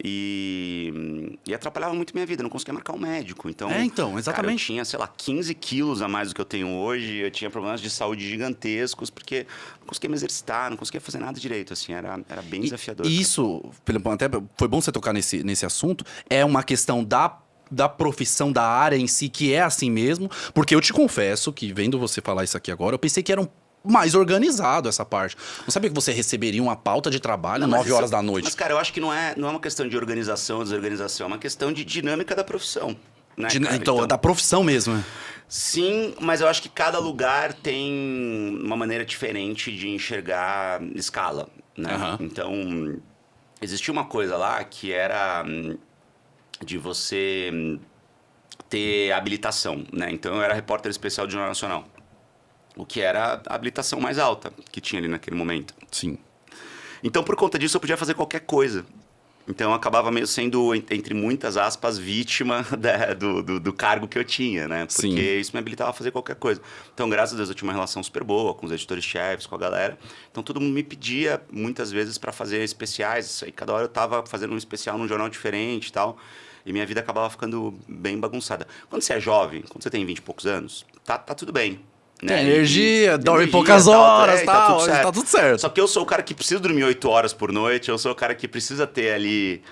e atrapalhava muito minha vida. Eu não conseguia marcar um médico. Então, exatamente. Cara, eu tinha, sei lá, 15 quilos a mais do que eu tenho hoje. Eu tinha problemas de saúde gigantescos porque não conseguia me exercitar, não conseguia fazer nada direito. Assim, era bem desafiador. E isso, até foi bom você tocar nesse assunto, é uma questão da profissão, da área em si, que é assim mesmo, porque eu te confesso que, vendo você falar isso aqui agora, eu pensei que era mais organizado essa parte. Não sabia que você receberia uma pauta de trabalho 9 horas da noite. Mas, cara, eu acho que não é uma questão de organização ou desorganização, é uma questão de dinâmica da profissão. Né, cara? Então, é da profissão mesmo, né? Sim, mas eu acho que cada lugar tem uma maneira diferente de enxergar escala, né? Então, existia uma coisa lá que era de você ter habilitação, né? Então, eu era repórter especial do Jornal Nacional, o que era a habilitação mais alta que tinha ali naquele momento. Sim. Então, por conta disso, eu podia fazer qualquer coisa. Então, eu acabava meio sendo, entre muitas aspas, vítima do cargo que eu tinha, né? Porque Sim. isso me habilitava a fazer qualquer coisa. Então, graças a Deus, eu tinha uma relação super boa com os editores-chefes, com a galera. Então, todo mundo me pedia, muitas vezes, para fazer especiais. E cada hora eu estava fazendo um especial num jornal diferente e tal. E minha vida acabava ficando bem bagunçada. Quando você é jovem, quando você tem 20 e poucos anos, tá tudo bem. Né? Tem energia, dorme poucas horas, tal, tá tudo certo. Só que eu sou o cara que precisa dormir 8 horas por noite, eu sou o cara que precisa ter ali...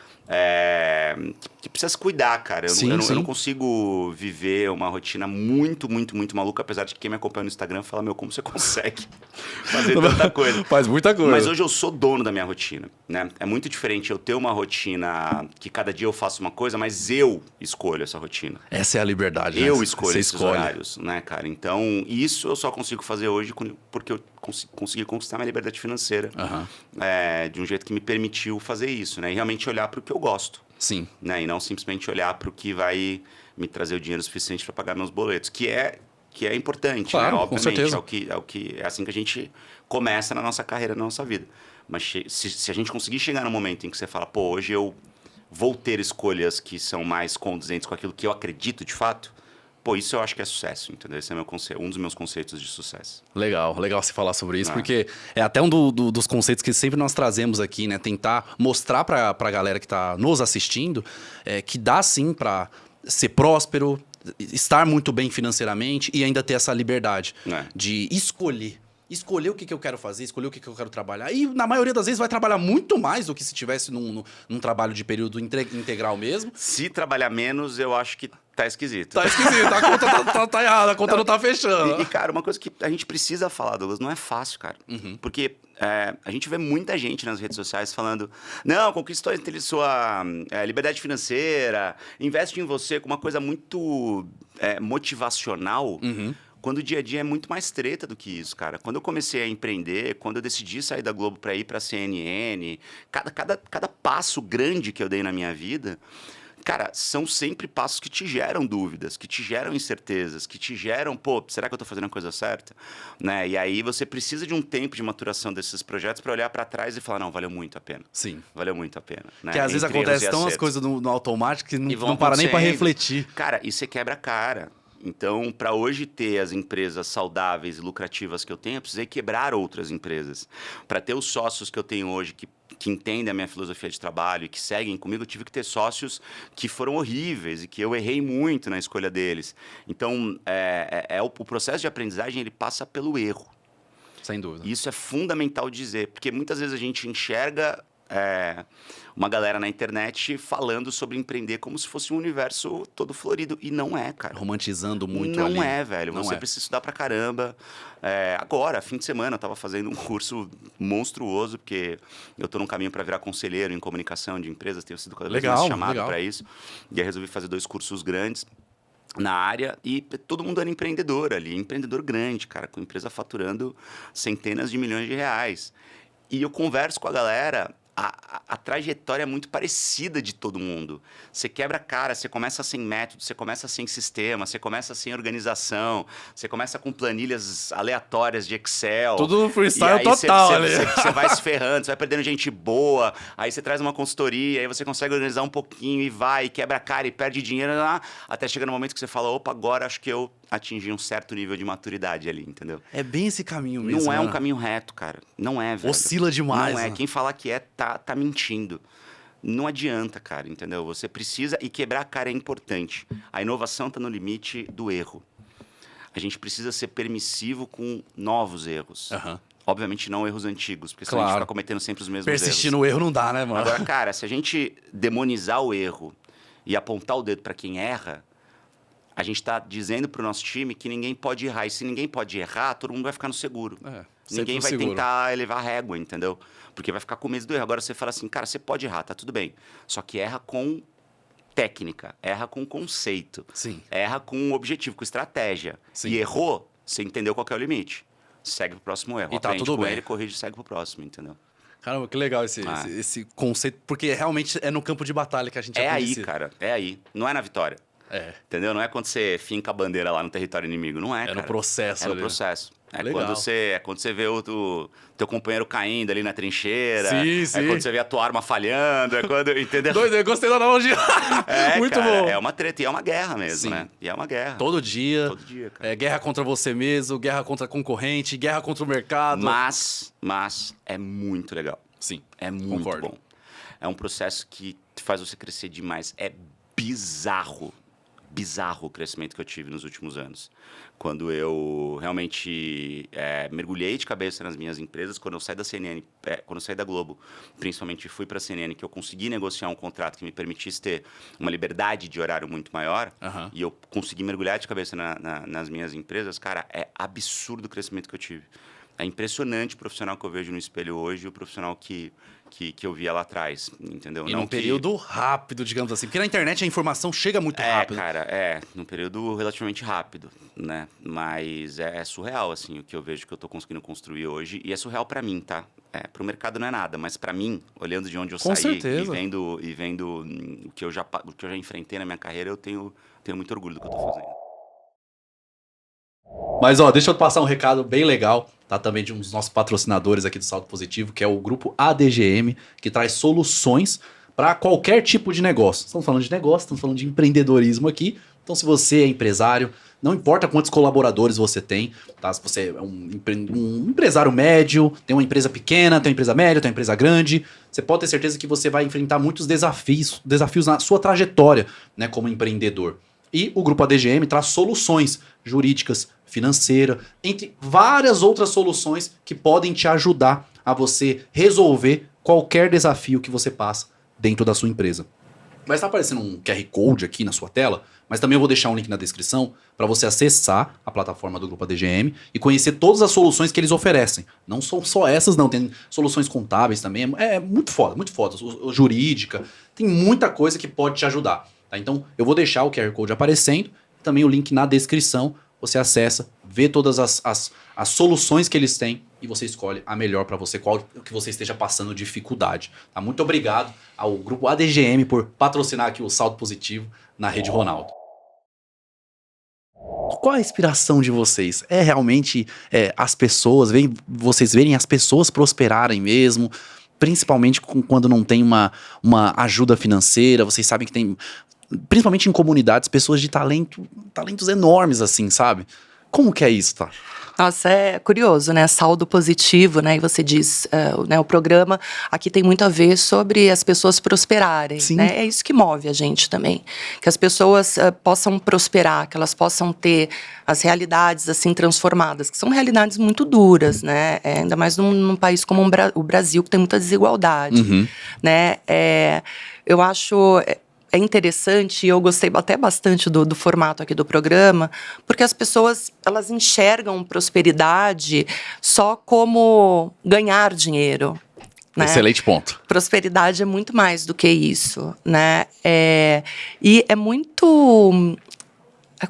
que precisa se cuidar, cara. Eu não consigo viver uma rotina muito maluca, apesar de que quem me acompanha no Instagram fala, meu, como você consegue fazer tanta coisa? Faz muita coisa. Mas hoje eu sou dono da minha rotina, né? É muito diferente eu ter uma rotina que cada dia eu faço uma coisa, mas eu escolho essa rotina. Essa é a liberdade, né? Eu escolho Você esses horários, né, cara? Então, isso eu só consigo fazer hoje porque eu consegui conquistar minha liberdade financeira de um jeito que me permitiu fazer isso, né? E realmente olhar para o que eu gosto. Sim. Né? E não simplesmente olhar para o que vai me trazer o dinheiro suficiente para pagar meus boletos, que é importante, claro, né? com Obviamente, certeza. é assim que a gente começa na nossa carreira, na nossa vida. Mas se a gente conseguir chegar no momento em que você fala, pô, hoje eu vou ter escolhas que são mais condizentes com aquilo que eu acredito de fato, pô, isso eu acho que é sucesso, entendeu? Esse é um dos meus conceitos de sucesso. Legal você falar sobre isso, porque é até um dos conceitos que sempre nós trazemos aqui, né? Tentar mostrar pra galera que tá nos assistindo que dá sim pra ser próspero, estar muito bem financeiramente e ainda ter essa liberdade de escolher. Escolher o que eu quero fazer, escolher o que eu quero trabalhar. E, na maioria das vezes, vai trabalhar muito mais do que se tivesse num trabalho de período integral mesmo. Se trabalhar menos, eu acho que tá esquisito. Tá esquisito, a conta tá errada, a conta não tá fechando. E, cara, uma coisa que a gente precisa falar, Douglas, não é fácil, cara. Porque a gente vê muita gente nas redes sociais falando, não, conquistou sua liberdade financeira, investe em você com uma coisa muito motivacional. Quando o dia a dia é muito mais treta do que isso, cara. Quando eu comecei a empreender, quando eu decidi sair da Globo para ir para a CNN, cada passo grande que eu dei na minha vida, cara, são sempre passos que te geram dúvidas, que te geram incertezas, que te geram, pô, será que eu estou fazendo a coisa certa? Né? E aí você precisa de um tempo de maturação desses projetos para olhar para trás e falar, não, valeu muito a pena. Sim. Valeu muito a pena. Né? Que às vezes acontece tão as coisas no automático que não para nem para refletir. Cara, e você quebra a cara. Então, para hoje ter as empresas saudáveis e lucrativas que eu tenho, eu precisei quebrar outras empresas. Para ter os sócios que eu tenho hoje, que entendem a minha filosofia de trabalho e que seguem comigo, eu tive que ter sócios que foram horríveis e que eu errei muito na escolha deles. Então, o processo de aprendizagem, ele passa pelo erro. Sem dúvida. Isso é fundamental dizer, porque muitas vezes a gente enxerga uma galera na internet falando sobre empreender como se fosse um universo todo florido. E não é, cara. Romantizando muito não ali. Não é, velho. Não Você precisa estudar pra caramba. Agora, fim de semana, eu tava fazendo um curso monstruoso, porque eu tô num caminho para virar conselheiro em comunicação de empresas, tenho sido cada vez mais chamado para isso. E aí resolvi fazer 2 cursos grandes na área e todo mundo era empreendedor ali. Empreendedor grande, cara, com empresa faturando centenas de milhões de reais. E eu converso com a galera... A trajetória é muito parecida de todo mundo. Você quebra a cara, você começa sem método, você começa sem sistema, você começa sem organização, você começa com planilhas aleatórias de Excel. Tudo freestyle total ali. Você vai se ferrando, você vai perdendo gente boa, aí você traz uma consultoria, aí você consegue organizar um pouquinho e vai, e quebra a cara e perde dinheiro, até chegar no momento que você fala, opa, agora acho que eu atingir um certo nível de maturidade ali, entendeu? É bem esse caminho mesmo. Não é um caminho reto, cara. Não é, velho. Oscila demais. Não é. Né? Quem falar que tá mentindo. Não adianta, cara, entendeu? Você precisa... E quebrar a cara é importante. A inovação tá no limite do erro. A gente precisa ser permissivo com novos erros. Obviamente não erros antigos, porque senão a gente fica cometendo sempre os mesmos erros. Persistir no erro não dá, né, mano? Agora, cara, se a gente demonizar o erro e apontar o dedo para quem erra, a gente está dizendo para o nosso time que ninguém pode errar. E se ninguém pode errar, todo mundo vai ficar no seguro. Ninguém vai tentar elevar a régua, entendeu? Porque vai ficar com medo do erro. Agora você fala assim, cara, você pode errar, tá tudo bem. Só que erra com técnica, erra com conceito, Sim. erra com objetivo, com estratégia. Sim. E errou, você entendeu qual que é o limite. Segue pro próximo erro. E tá Aprende tudo com bem. ele, corrige e segue pro próximo, entendeu? Caramba, que legal esse conceito, porque realmente é no campo de batalha que a gente É aí, conhecido. cara, é aí. Não é na vitória. É. Entendeu? Não é quando você finca a bandeira lá no território inimigo. Não é, cara. No processo É no ali. processo. É Legal. quando você vê o teu companheiro caindo ali na trincheira. Sim, sim. É quando você vê a tua arma falhando. É quando. Entendeu? Doido, eu gostei da analogia. Muito cara, bom. É uma treta. E é uma guerra mesmo, Sim. né? E é uma guerra. Todo dia. Todo dia, cara. Guerra contra você mesmo, guerra contra concorrente, guerra contra o mercado. Mas é muito legal. Sim. É muito Concordo. bom. É um processo que faz você crescer demais. É bizarro o crescimento que eu tive nos últimos anos. Quando eu realmente mergulhei de cabeça nas minhas empresas, quando eu saí da CNN, quando eu saí da Globo, principalmente fui para a CNN, que eu consegui negociar um contrato que me permitisse ter uma liberdade de horário muito maior, e eu consegui mergulhar de cabeça nas minhas empresas, cara, é absurdo o crescimento que eu tive. É impressionante o profissional que eu vejo no espelho hoje e o profissional que eu via lá atrás, entendeu? E num período rápido, digamos assim. Porque na internet a informação chega muito rápido. Cara, num período relativamente rápido, né? Mas é surreal, assim, o que eu vejo que eu tô conseguindo construir hoje. E é surreal pra mim, tá? Pro mercado não é nada, mas pra mim, olhando de onde eu Com saí certeza. e vendo o que eu já enfrentei na minha carreira, eu tenho muito orgulho do que eu tô fazendo. Mas, deixa eu passar um recado bem legal, tá? Também de um dos nossos patrocinadores aqui do Salto Positivo, que é o grupo ADGM, que traz soluções para qualquer tipo de negócio. Estamos falando de negócio, estamos falando de empreendedorismo aqui. Então, se você é empresário, não importa quantos colaboradores você tem, tá? Se você é um empresário médio, tem uma empresa pequena, tem uma empresa média, tem uma empresa grande, você pode ter certeza que você vai enfrentar muitos desafios na sua trajetória, né, como empreendedor. E o grupo ADGM traz soluções jurídicas, financeiras, entre várias outras soluções que podem te ajudar a você resolver qualquer desafio que você passa dentro da sua empresa. Vai estar aparecendo um QR Code aqui na sua tela, mas também eu vou deixar um link na descrição para você acessar a plataforma do Grupo ADGM e conhecer todas as soluções que eles oferecem. Não são só essas, não. Tem soluções contábeis também. É muito foda, muito foda. Jurídica. Tem muita coisa que pode te ajudar. Tá? Então, eu vou deixar o QR Code aparecendo, também o link na descrição. Você acessa, vê todas as soluções que eles têm e você escolhe a melhor para você, qual que você esteja passando dificuldade. Tá? Muito obrigado ao Grupo ADGM por patrocinar aqui o Salto Positivo na Rede Ronaldo. Qual a inspiração de vocês? É realmente as pessoas, vocês verem as pessoas prosperarem mesmo, principalmente quando não tem uma ajuda financeira, vocês sabem que tem, principalmente em comunidades, pessoas de talentos enormes assim, sabe? Como que é isso, tá? Nossa, é curioso, né? Saldo positivo, né? E você diz, né, o programa aqui tem muito a ver sobre as pessoas prosperarem, Sim. né? É isso que move a gente também. Que as pessoas possam prosperar, que elas possam ter as realidades, assim, transformadas, que são realidades muito duras, né? Ainda mais num país como o Brasil, que tem muita desigualdade, né? Eu acho... É interessante, e eu gostei até bastante do formato aqui do programa, porque as pessoas, elas enxergam prosperidade só como ganhar dinheiro, né? Excelente ponto. Prosperidade é muito mais do que isso, né? E é muito...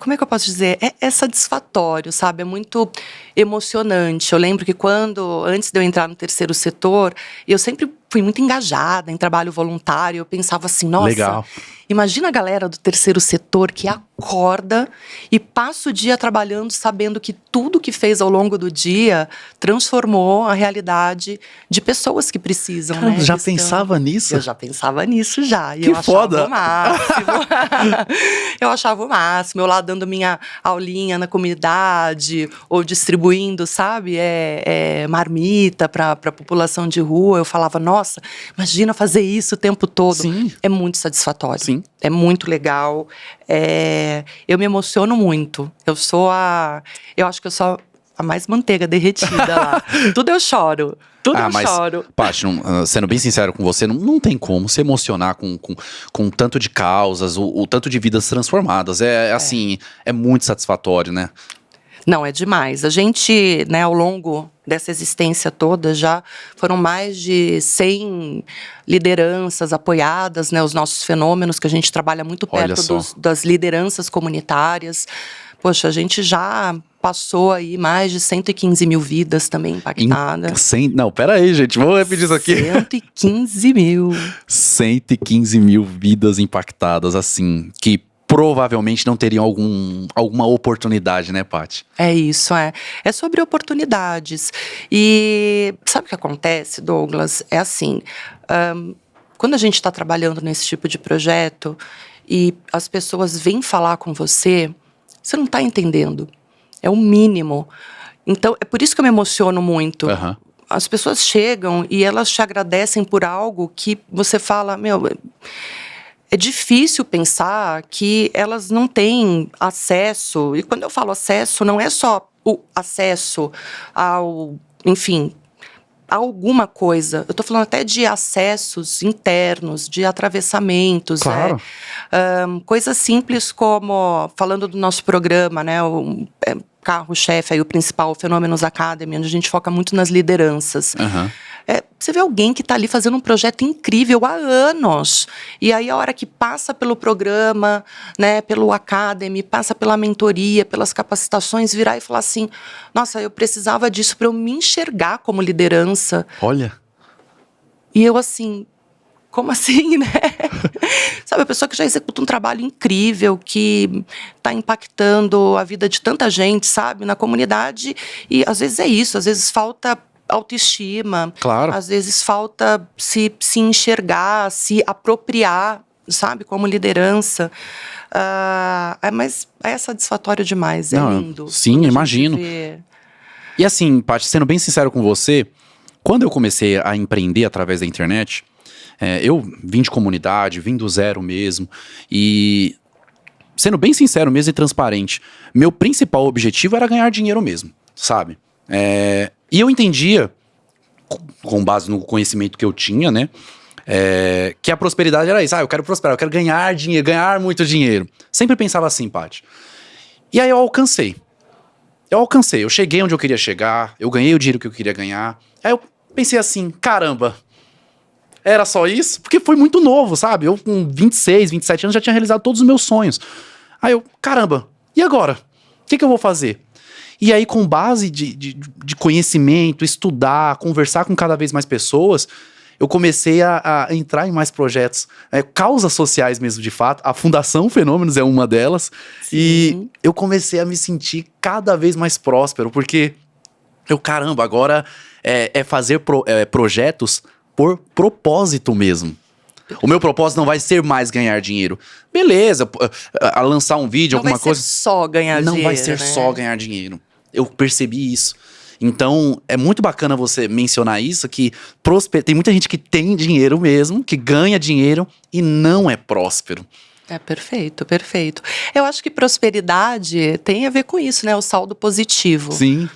Como é que eu posso dizer? É satisfatório, sabe? É muito emocionante. Eu lembro que antes de eu entrar no terceiro setor, eu sempre fui muito engajada em trabalho voluntário. Eu pensava assim, nossa, Legal. Imagina a galera do terceiro setor que acorda e passa o dia trabalhando sabendo que tudo que fez ao longo do dia transformou a realidade de pessoas que precisam, Caramba, né? já pensava nisso? Eu já pensava nisso já. E Que eu achava foda. o máximo. Eu achava o máximo. Eu lá dando minha aulinha na comunidade ou distribuindo, sabe, marmita para a população de rua. Eu falava, nossa, imagina fazer isso o tempo todo. Sim. É muito satisfatório. Sim. É muito legal. Eu me emociono muito. Eu acho que eu sou a mais manteiga derretida lá. Tudo eu choro. Mas, choro. Paty, sendo bem sincero com você, não tem como se emocionar com tanto de causas, o tanto de vidas transformadas. Assim, é muito satisfatório, né? Não, é demais. A gente, né, ao longo dessa existência toda, já foram mais de 100 lideranças apoiadas, né, os nossos fenômenos, que a gente trabalha muito perto das lideranças comunitárias. Poxa, a gente já passou aí mais de 115 mil vidas também impactadas. Não, pera aí, gente, vamos repetir isso aqui. 115 mil. 115 mil vidas impactadas, assim, que provavelmente não teriam alguma oportunidade, né, Paty? É isso, é. É sobre oportunidades. E sabe o que acontece, Douglas? É assim, quando a gente está trabalhando nesse tipo de projeto e as pessoas vêm falar com você, você não está entendendo. É o mínimo. Então, é por isso que eu me emociono muito. Uhum. As pessoas chegam e elas te agradecem por algo que você fala, meu... É difícil pensar que elas não têm acesso, e quando eu falo acesso, não é só o acesso ao, enfim, a alguma coisa. Eu estou falando até de acessos internos, de atravessamentos. Claro. Coisas simples como, falando do nosso programa, né, o carro-chefe, aí, o principal, o Fenômenos Academy, onde a gente foca muito nas lideranças. Uhum. Você vê alguém que está ali fazendo um projeto incrível há anos. E aí, a hora que passa pelo programa, né, pelo Academy, passa pela mentoria, pelas capacitações, virar e falar assim, nossa, eu precisava disso para eu me enxergar como liderança. Olha. E eu assim, como assim, né? Sabe, a pessoa que já executa um trabalho incrível, que está impactando a vida de tanta gente, sabe, na comunidade. E às vezes é isso, às vezes falta autoestima. Claro. Às vezes falta se enxergar, se apropriar, sabe, como liderança. Mas é satisfatório demais, é lindo. Sim, imagino. E assim, Paty, sendo bem sincero com você, quando eu comecei a empreender através da internet, eu vim de comunidade, vim do zero mesmo, e sendo bem sincero mesmo e transparente, meu principal objetivo era ganhar dinheiro mesmo, sabe? E eu entendia, com base no conhecimento que eu tinha, né, que a prosperidade era isso. Eu quero prosperar, eu quero ganhar dinheiro, ganhar muito dinheiro. Sempre pensava assim, Paty. E aí eu alcancei, eu cheguei onde eu queria chegar, eu ganhei o dinheiro que eu queria ganhar. Aí eu pensei assim, caramba, era só isso? Porque foi muito novo, sabe? Eu com 26, 27 anos já tinha realizado todos os meus sonhos. Aí eu, caramba, e agora? O que eu vou fazer? E aí, com base de conhecimento, estudar, conversar com cada vez mais pessoas, eu comecei a entrar em mais projetos, causas sociais mesmo, de fato. A Fundação Fenômenos é uma delas. Sim. E eu comecei a me sentir cada vez mais próspero, porque caramba, agora fazer projetos por propósito mesmo. O meu propósito não vai ser mais ganhar dinheiro. Beleza, a lançar um vídeo, alguma coisa. Não vai ser só ganhar dinheiro. Não vai ser só ganhar dinheiro. Eu percebi isso. Então, é muito bacana você mencionar isso, que tem muita gente que tem dinheiro mesmo, que ganha dinheiro e não é próspero. Perfeito, perfeito. Eu acho que prosperidade tem a ver com isso, né? O saldo positivo. Sim.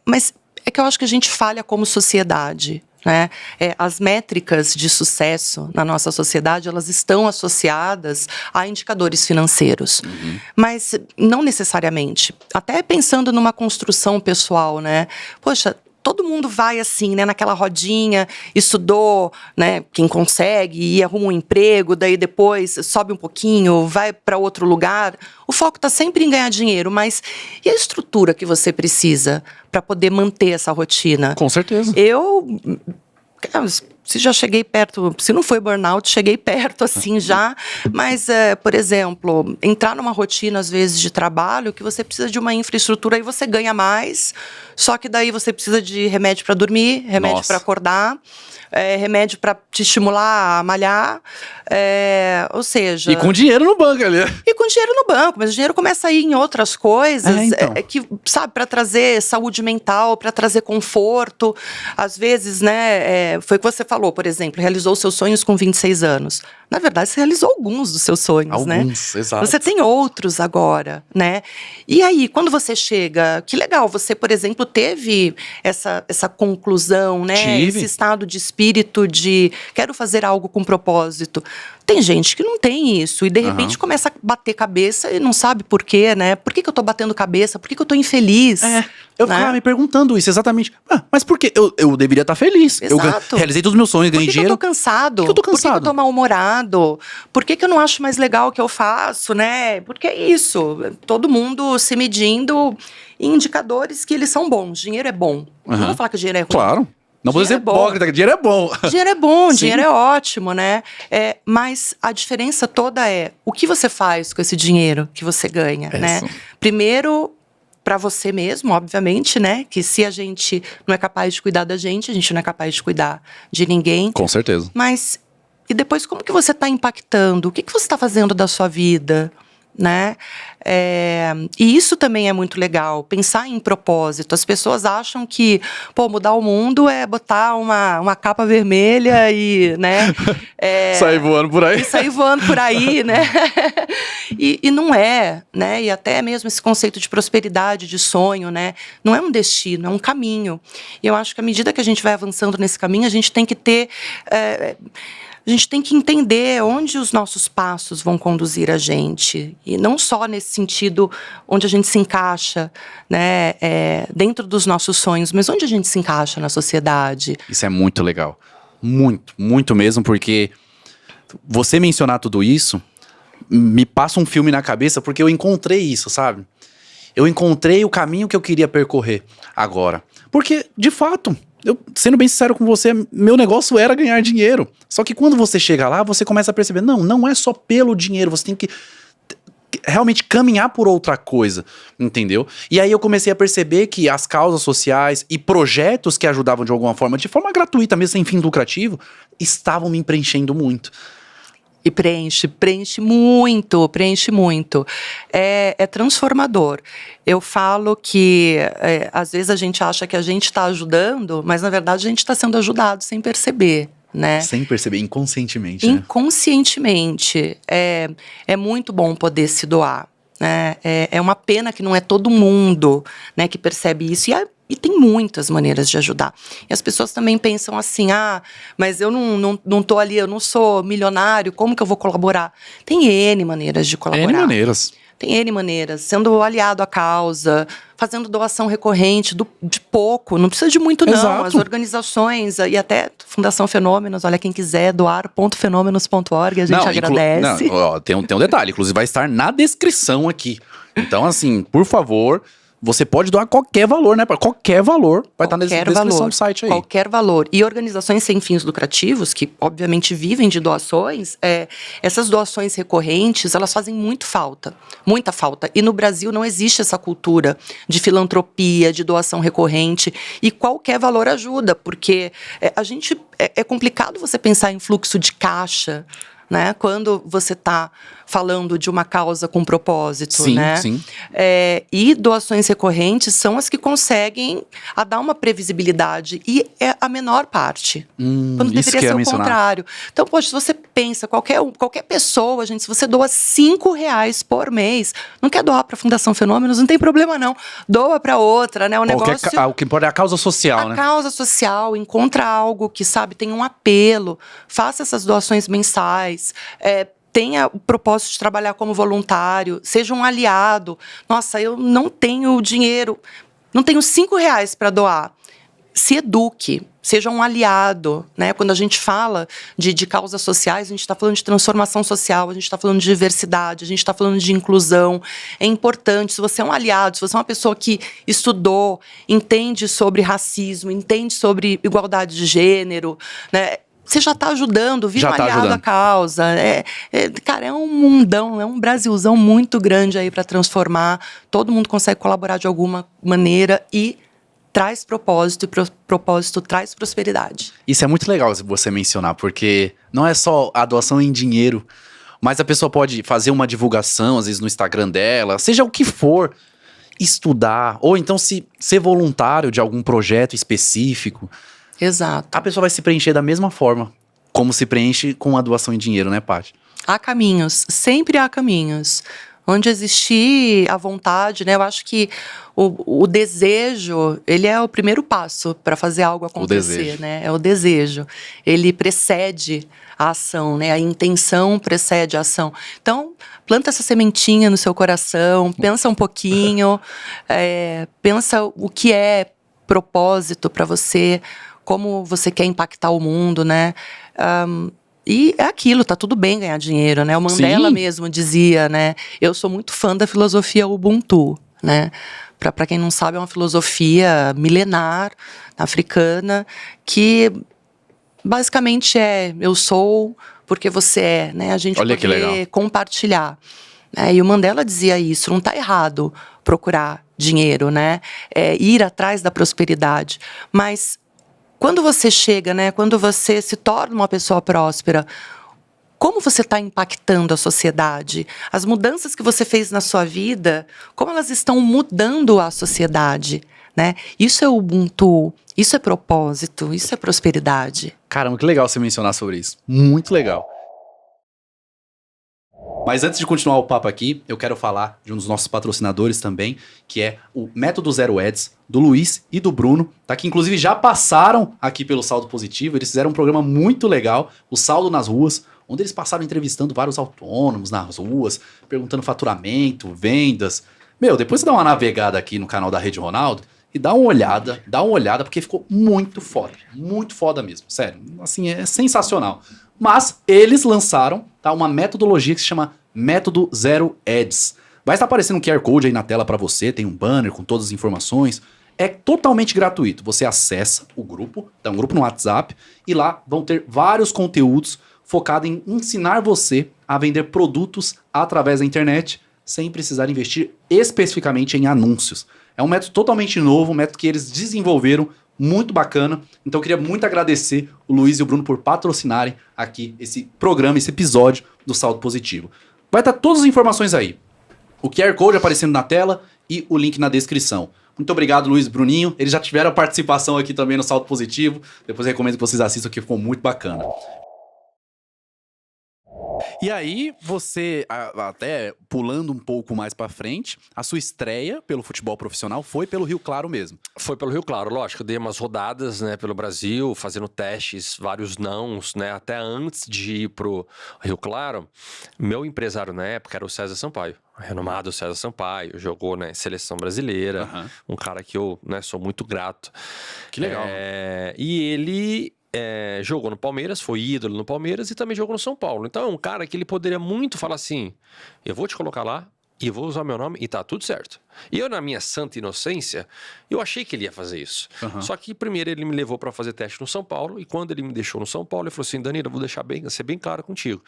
Mas é que eu acho que a gente falha como sociedade, né? As métricas de sucesso na nossa sociedade, elas estão associadas a indicadores financeiros. Uhum. Mas não necessariamente. Até pensando numa construção pessoal, né? Poxa, todo mundo vai assim, né, naquela rodinha, estudou, né, quem consegue, e arruma um emprego, daí depois sobe um pouquinho, vai para outro lugar. O foco está sempre em ganhar dinheiro, mas e a estrutura que você precisa para poder manter essa rotina? Com certeza. Se já cheguei perto, se não foi burnout, cheguei perto assim já, mas, por exemplo, entrar numa rotina às vezes de trabalho que você precisa de uma infraestrutura e você ganha mais, só que daí você precisa de remédio para dormir, remédio para acordar, remédio para te estimular a malhar, ou seja... E com dinheiro no banco ali. E com dinheiro no banco, mas o dinheiro começa a ir em outras coisas, então. Que, sabe, para trazer saúde mental, para trazer conforto. Às vezes, né, foi o que você falou, por exemplo, realizou seus sonhos com 26 anos. Na verdade, você realizou alguns dos seus sonhos, né? Alguns, exato. Você tem outros agora, né? E aí, quando você chega, que legal, você, por exemplo, teve essa conclusão, né? Tive. Esse estado de espírito de quero fazer algo com propósito. Tem gente que não tem isso e de repente começa a bater cabeça e não sabe por quê, né? Por que eu tô batendo cabeça? Por que eu tô infeliz? Eu ficava me perguntando isso, exatamente. Mas por que? Eu deveria estar feliz. Exato. Eu realizei todos os meus sonhos, ganhei Por que dinheiro. eu tô cansado? Por que eu tô Por que eu cansado? tô mal-humorado? Por que eu não acho mais legal o que eu faço, né? Porque é isso. Todo mundo se medindo em indicadores que eles são bons. Dinheiro é bom. Não vou falar que dinheiro é ruim. Claro. Não vou dizer Dinheiro é bom. hipócrita, que dinheiro é bom. Dinheiro é bom, Sim. dinheiro é ótimo, né? Mas a diferença toda é o que você faz com esse dinheiro que você ganha, né? Primeiro, para você mesmo, obviamente, né? Que se a gente não é capaz de cuidar da gente, a gente não é capaz de cuidar de ninguém. Com certeza. Mas, e depois, como que você está impactando? O que você está fazendo da sua vida? Né? E isso também é muito legal, pensar em propósito. As pessoas acham que, mudar o mundo é botar uma capa vermelha e, né? Sair voando por aí. E sair voando por aí, né? E não é, né? E até mesmo esse conceito de prosperidade, de sonho, né? Não é um destino, é um caminho. E eu acho que à medida que a gente vai avançando nesse caminho, a gente tem que ter... A gente tem que entender onde os nossos passos vão conduzir a gente. E não só nesse sentido onde a gente se encaixa, né, dentro dos nossos sonhos, mas onde a gente se encaixa na sociedade. Isso é muito legal. Muito, muito mesmo, porque você mencionar tudo isso me passa um filme na cabeça, porque eu encontrei isso, sabe? Eu encontrei o caminho que eu queria percorrer agora. Porque, de fato... sendo bem sincero com você, meu negócio era ganhar dinheiro. Só que quando você chega lá, você começa a perceber, não é só pelo dinheiro, você tem que realmente caminhar por outra coisa, entendeu? E aí eu comecei a perceber que as causas sociais e projetos que ajudavam de alguma forma, de forma gratuita, mesmo sem fim lucrativo, estavam me preenchendo muito. E preenche muito. É transformador. Eu falo que, às vezes a gente acha que a gente está ajudando, mas na verdade a gente está sendo ajudado sem perceber, né? Sem perceber, inconscientemente, né? Inconscientemente. É muito bom poder se doar, né? É uma pena que não é todo mundo, né, que percebe isso. E tem muitas maneiras de ajudar. E as pessoas também pensam assim, mas eu não tô ali, eu não sou milionário, como que eu vou colaborar? Tem N maneiras de colaborar. N maneiras. Tem N maneiras, sendo aliado à causa, fazendo doação recorrente de pouco, não precisa de muito não. Exato. As organizações e até Fundação Fenômenos, olha, quem quiser doar, .fenômenos.org, a gente agradece. Tem um detalhe, inclusive vai estar na descrição aqui. Então assim, por favor... Você pode doar qualquer valor, né? Qualquer valor vai estar na descrição do site aí. Qualquer valor. E organizações sem fins lucrativos, que obviamente vivem de doações, essas doações recorrentes, elas fazem muita falta. E no Brasil não existe essa cultura de filantropia, de doação recorrente. E qualquer valor ajuda, porque é complicado você pensar em fluxo de caixa, né? Quando você está falando de uma causa com propósito, sim, né? Sim. E doações recorrentes são as que conseguem dar uma previsibilidade e é a menor parte. Quando deveria ser o contrário. Então, poxa, se você pensa, qualquer pessoa, gente, se você doa R$5 por mês, não quer doar para a Fundação Fenômenos, não tem problema não. Doa para outra, né? O que importa é a causa social, né? A causa social, encontra algo que, sabe, tem um apelo, faça essas doações mensais, tenha o propósito de trabalhar como voluntário, seja um aliado. Nossa, eu não tenho dinheiro, não tenho R$5 para doar. Se eduque, seja um aliado, né? Quando a gente fala de causas sociais, a gente está falando de transformação social, a gente está falando de diversidade, a gente está falando de inclusão. É importante, se você é um aliado, se você é uma pessoa que estudou, entende sobre racismo, entende sobre igualdade de gênero, né? Você já está ajudando, vira um aliado à causa. Cara, é um mundão, é um Brasilzão muito grande aí para transformar. Todo mundo consegue colaborar de alguma maneira e traz propósito, e propósito traz prosperidade. Isso é muito legal você mencionar, porque não é só a doação em dinheiro, mas a pessoa pode fazer uma divulgação, às vezes no Instagram dela, seja o que for, estudar, ou então ser voluntário de algum projeto específico. Exato. A pessoa vai se preencher da mesma forma. como se preenche com a doação em dinheiro, né, Paty? Há caminhos, sempre há caminhos. Onde existir a vontade, né? Eu acho que o desejo, ele é o primeiro passo para fazer algo acontecer, né? É o desejo. Ele precede a ação, né? A intenção precede a ação. Então, planta essa sementinha no seu coração, pensa um pouquinho, pensa o que é propósito para você, como você quer impactar o mundo, né? E é aquilo, tá tudo bem ganhar dinheiro, né? O Mandela mesmo dizia, né? Eu sou muito fã da filosofia Ubuntu, né? Para quem não sabe, é uma filosofia milenar, africana, que basicamente eu sou porque você é, né? A gente poder compartilhar. E o Mandela dizia isso, não tá errado procurar dinheiro, né? Ir atrás da prosperidade, mas quando você chega, né, quando você se torna uma pessoa próspera, como você está impactando a sociedade? As mudanças que você fez na sua vida, como elas estão mudando a sociedade? Né? Isso é Ubuntu, isso é propósito, isso é prosperidade. Caramba, que legal você mencionar sobre isso. Muito legal. Mas antes de continuar o papo aqui, eu quero falar de um dos nossos patrocinadores também, que é o Método Zero Ads, do Luiz e do Bruno, tá? Que inclusive já passaram aqui pelo Saldo Positivo, eles fizeram um programa muito legal, o Saldo nas Ruas, onde eles passaram entrevistando vários autônomos nas ruas, perguntando faturamento, vendas. Depois você dá uma navegada aqui no canal da Rede Ronaldo e dá uma olhada, porque ficou muito foda mesmo, sério, assim, é sensacional. Mas eles lançaram, tá, uma metodologia que se chama Método Zero Ads. Vai estar aparecendo um QR Code aí na tela para você, tem um banner com todas as informações. É totalmente gratuito. Você acessa o grupo, tá um grupo no WhatsApp, e lá vão ter vários conteúdos focados em ensinar você a vender produtos através da internet, sem precisar investir especificamente em anúncios. É um método totalmente novo, um método que eles desenvolveram, muito bacana. Então eu queria muito agradecer o Luiz e o Bruno por patrocinarem aqui esse programa, esse episódio do Saldo Positivo. Vai estar todas as informações aí. O QR Code aparecendo na tela e o link na descrição. Muito obrigado, Luiz e Bruninho. Eles já tiveram participação aqui também no Saldo Positivo. Depois eu recomendo que vocês assistam, que ficou muito bacana. E aí, você, até pulando um pouco mais pra frente, a sua estreia pelo futebol profissional foi pelo Rio Claro mesmo. Foi pelo Rio Claro, lógico. Eu dei umas rodadas, né, pelo Brasil, fazendo testes, vários nãos, né, até antes de ir pro Rio Claro. Meu empresário na época era o César Sampaio, renomado César Sampaio, jogou na seleção brasileira, um cara que eu, né, sou muito grato. Que legal. E ele jogou no Palmeiras, foi ídolo no Palmeiras e também jogou no São Paulo. Então é um cara que ele poderia muito falar assim, eu vou te colocar lá e vou usar meu nome e tá tudo certo. E eu, na minha santa inocência, eu achei que ele ia fazer isso. Só que primeiro ele me levou para fazer teste no São Paulo e quando ele me deixou no São Paulo, ele falou assim, Danilo, eu vou deixar ser bem claro contigo.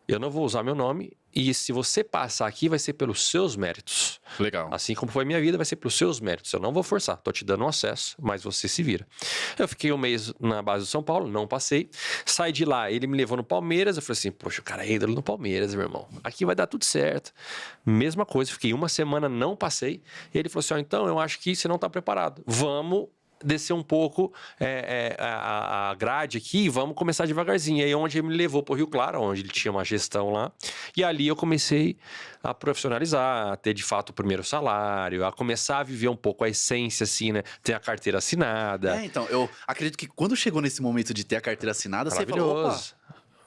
Eu não vou usar meu nome e se você passar aqui vai ser pelos seus méritos. Legal. Assim como foi minha vida, vai ser pelos seus méritos. Eu não vou forçar, tô te dando um acesso, mas você se vira. Eu fiquei um mês na base do São Paulo, não passei. Saí de lá, ele me levou no Palmeiras. Eu falei assim, poxa, o cara é ídolo no Palmeiras, meu irmão. Aqui vai dar tudo certo. Mesma coisa, fiquei uma semana, não passei. E ele falou assim, então eu acho que você não tá preparado. Vamos descer um pouco a grade aqui e vamos começar devagarzinho. E aí onde ele me levou para o Rio Claro, onde ele tinha uma gestão lá. E ali eu comecei a profissionalizar, a ter de fato o primeiro salário, a começar a viver um pouco a essência, assim, né? Ter a carteira assinada. Então, eu acredito que quando chegou nesse momento de ter a carteira assinada, você falou, opa,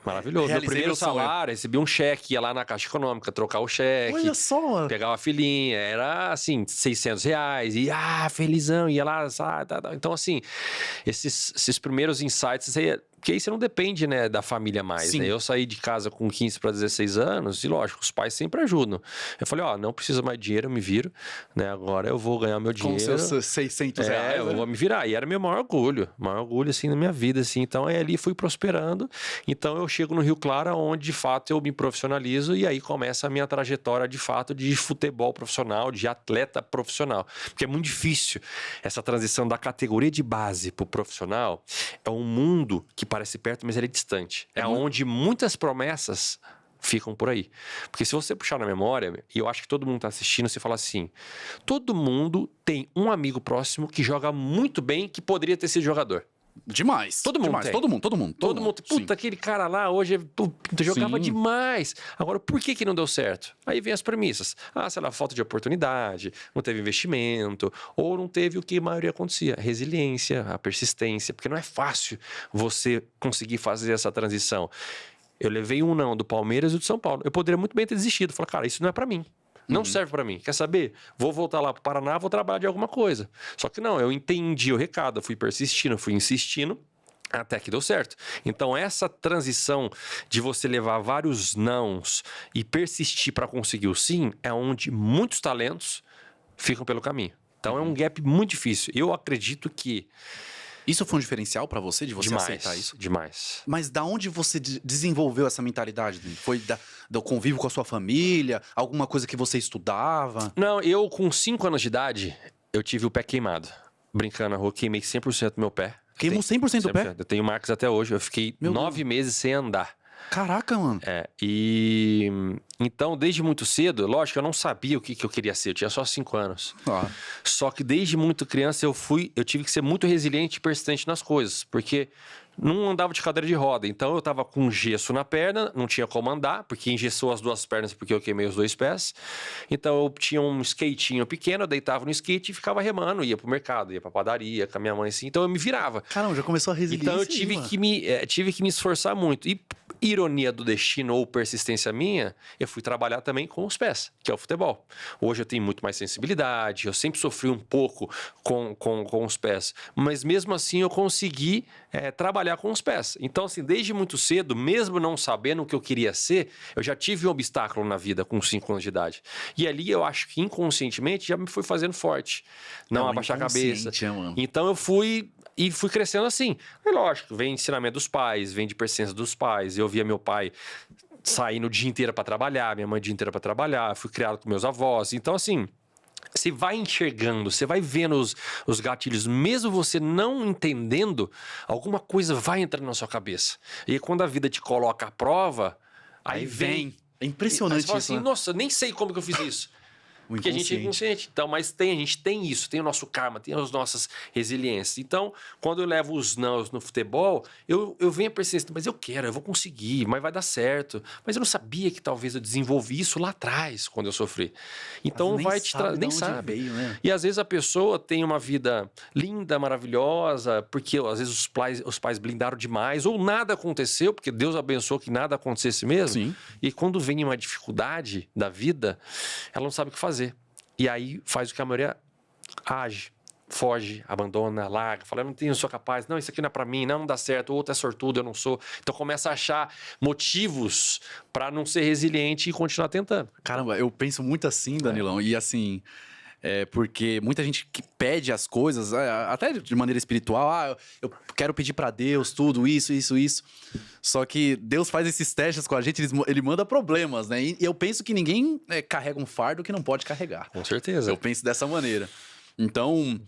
maravilhoso. Meu primeiro salário, recebi um cheque, ia lá na Caixa Econômica, trocar o cheque. Olha só. Pegar uma filinha, era assim, R$600. E felizão, ia lá. Então, assim, esses primeiros insights, porque aí você não depende, né, da família mais, né? Eu saí de casa com 15 para 16 anos e, lógico, os pais sempre ajudam. Eu falei, não precisa mais de dinheiro, eu me viro, né? Agora eu vou ganhar meu dinheiro. Com seus R$600. Eu vou me virar. E era meu maior orgulho, assim, na minha vida, assim. Então, aí ali fui prosperando. Então, eu chego no Rio Claro, onde, de fato, eu me profissionalizo e aí começa a minha trajetória, de fato, de futebol profissional, de atleta profissional. Porque é muito difícil essa transição da categoria de base pro profissional. É um mundo que parece perto, mas ele é distante. É onde muitas promessas ficam por aí. Porque se você puxar na memória, e eu acho que todo mundo tá assistindo, você fala assim, todo mundo tem um amigo próximo que joga muito bem, que poderia ter sido jogador. Demais. Todo mundo demais. tem. Todo mundo. Todo mundo, puta, Sim. aquele cara lá hoje jogava Sim. demais. Agora, por que não deu certo? Aí vem as premissas. Sei lá, falta de oportunidade, não teve investimento, ou não teve o que a maioria acontecia. A resiliência, a persistência, porque não é fácil você conseguir fazer essa transição. Eu levei um não do Palmeiras e do São Paulo. Eu poderia muito bem ter desistido. Falar, cara, isso não é pra mim. Não serve pra mim. Quer saber? Vou voltar lá pro Paraná, vou trabalhar de alguma coisa. Só que não, eu entendi o recado, fui persistindo, fui insistindo, até que deu certo. Então essa transição de você levar vários nãos e persistir pra conseguir o sim, é onde muitos talentos ficam pelo caminho. Então é um gap muito difícil. Eu acredito que... Isso foi um diferencial pra você, de você demais, aceitar isso? demais. Mas da onde você desenvolveu essa mentalidade? Foi do convívio com a sua família? Alguma coisa que você estudava? Não, eu com 5 anos de idade, eu tive o pé queimado. Brincando na rua, queimei 100% do meu pé. Queimou 100% do pé? Eu tenho marcas até hoje. Eu fiquei 9 meses sem andar. Caraca, mano. E então, desde muito cedo, lógico, eu não sabia o que eu queria ser. Eu tinha só 5 anos. Só que desde muito criança eu tive que ser muito resiliente e persistente nas coisas. Porque não andava de cadeira de roda. Então eu tava com gesso na perna, não tinha como andar, porque engessou as 2 pernas porque eu queimei os 2 pés. Então eu tinha um skatinho pequeno, eu deitava no skate e ficava remando, ia pro mercado, ia pra padaria com a minha mãe assim. Então eu me virava. Caramba, já começou a resiliência. Então eu tive que me esforçar muito. E ironia do destino ou persistência minha, eu fui trabalhar também com os pés, que é o futebol. Hoje eu tenho muito mais sensibilidade, eu sempre sofri um pouco com os pés, mas mesmo assim eu consegui trabalhar com os pés. Então assim, desde muito cedo, mesmo não sabendo o que eu queria ser, eu já tive um obstáculo na vida com 5 anos de idade. E ali eu acho que inconscientemente já me fui fazendo forte. Não abaixar a cabeça. Então eu fui crescendo assim. É lógico, vem ensinamento dos pais, vem de persistência dos pais. Eu via meu pai saindo o dia inteiro para trabalhar, minha mãe o dia inteiro para trabalhar, fui criado com meus avós. Então, assim, você vai enxergando, você vai vendo os gatilhos, mesmo você não entendendo, alguma coisa vai entrando na sua cabeça. E quando a vida te coloca à prova, aí vem. É impressionante você fala isso, assim, né? nossa, nem sei como que eu fiz isso. Porque a gente é inconsciente. Então, mas a gente tem isso, tem o nosso karma, tem as nossas resiliências. Então, quando eu levo os nãos no futebol, eu venho a persistir, mas eu vou conseguir, mas vai dar certo. Mas eu não sabia que talvez eu desenvolvi isso lá atrás, quando eu sofri. Então, vai te trazer. Nem sabe. Veio, né? E às vezes a pessoa tem uma vida linda, maravilhosa, porque às vezes os pais blindaram demais, ou nada aconteceu, porque Deus abençoou que nada acontecesse mesmo. Sim. E quando vem uma dificuldade da vida, ela não sabe o que fazer. E aí faz o que a maioria age, foge, abandona, larga, fala, eu não sou capaz, não, isso aqui não é pra mim, não dá certo, o outro é sortudo, eu não sou. Então começa a achar motivos pra não ser resiliente e continuar tentando. Caramba, eu penso muito assim, Danilão, e assim... porque muita gente que pede as coisas, até de maneira espiritual, eu quero pedir pra Deus tudo, isso. Só que Deus faz esses testes com a gente, ele manda problemas, né? E eu penso que ninguém carrega um fardo que não pode carregar. Com certeza. Eu penso dessa maneira. Então,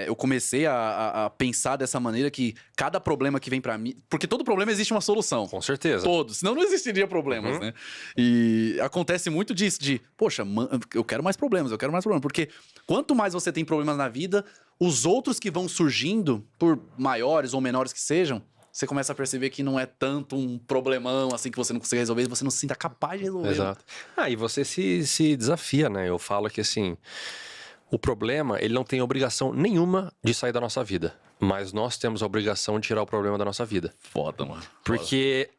eu comecei a pensar dessa maneira que cada problema que vem pra mim... Porque todo problema existe uma solução. Com certeza. Todos. Senão não existiria problemas, né? E acontece muito disso, poxa, eu quero mais problemas. Porque quanto mais você tem problemas na vida, os outros que vão surgindo, por maiores ou menores que sejam, você começa a perceber que não é tanto um problemão assim que você não consegue resolver, você não se sinta capaz de resolver. Exato. E você se desafia, né? Eu falo que assim... O problema, ele não tem obrigação nenhuma de sair da nossa vida. Mas nós temos a obrigação de tirar o problema da nossa vida. Foda, mano. Porque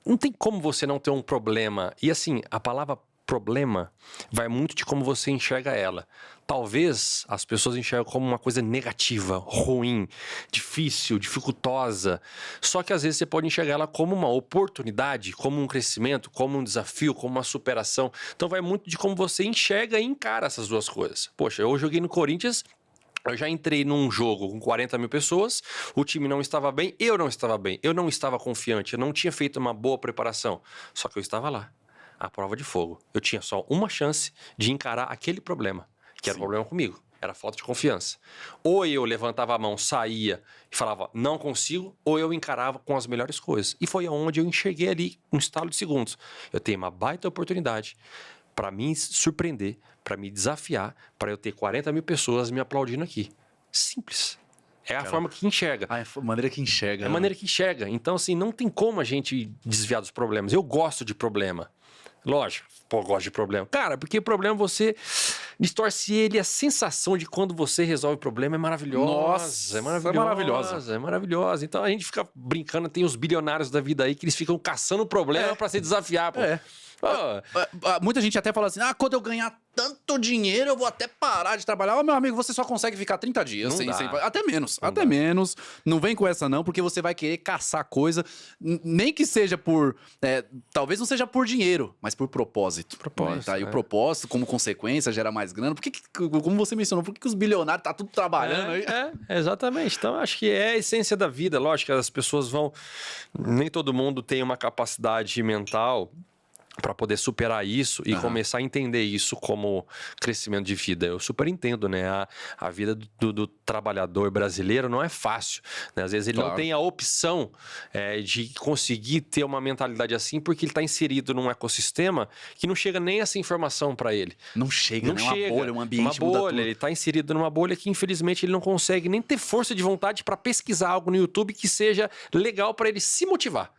não tem como você não ter um problema. E assim, a palavra problema vai muito de como você enxerga ela. Talvez as pessoas enxergam como uma coisa negativa, ruim, difícil, dificultosa. Só que às vezes você pode enxergar ela como uma oportunidade, como um crescimento, como um desafio, como uma superação. Então vai muito de como você enxerga e encara essas duas coisas. Poxa, eu joguei no Corinthians, eu já entrei num jogo com 40 mil pessoas, o time não estava bem, eu não estava confiante, eu não tinha feito uma boa preparação. Só que eu estava lá, à prova de fogo. Eu tinha só uma chance de encarar aquele problema, que era o problema comigo. Era falta de confiança. Ou eu levantava a mão, saía e falava, não consigo, ou eu encarava com as melhores coisas. E foi onde eu enxerguei ali, um estalo de segundos. Eu tenho uma baita oportunidade para me surpreender, para me desafiar, para eu ter 40 mil pessoas me aplaudindo aqui. Simples. É a forma que enxerga. É a maneira que enxerga. É a maneira que enxerga. Então, assim, não tem como a gente desviar dos problemas. Eu gosto de problema. Lógico, eu gosto de problema. Cara, porque problema você distorce ele. A sensação de quando você resolve o problema é maravilhosa. Nossa, é maravilhosa. É maravilhosa. Então a gente fica brincando, tem os bilionários da vida aí que eles ficam caçando problema pra se desafiar, pô. Muita gente até fala assim, quando eu ganhar tanto dinheiro, eu vou até parar de trabalhar. Meu amigo, você só consegue ficar 30 dias. Não dá. Até menos, Não até dá. menos. Não vem com essa não, porque você vai querer caçar coisa, nem que seja por... talvez não seja por dinheiro, mas por propósito. Propósito, Tá? E o propósito, como consequência, gera mais grana. Como você mencionou, por que os bilionários tá tudo trabalhando aí? Exatamente. Então, acho que é a essência da vida. Lógico que as pessoas vão... Nem todo mundo tem uma capacidade mental para poder superar isso e começar a entender isso como crescimento de vida. Eu super entendo, né? A vida do trabalhador brasileiro não é fácil, né? Às vezes ele não tem a opção de conseguir ter uma mentalidade assim porque ele está inserido num ecossistema que não chega nem essa informação para ele. Não chega, né? Uma bolha, um ambiente uma muda bolha, tudo. ele está inserido numa bolha que infelizmente ele não consegue nem ter força de vontade para pesquisar algo no YouTube que seja legal para ele se motivar.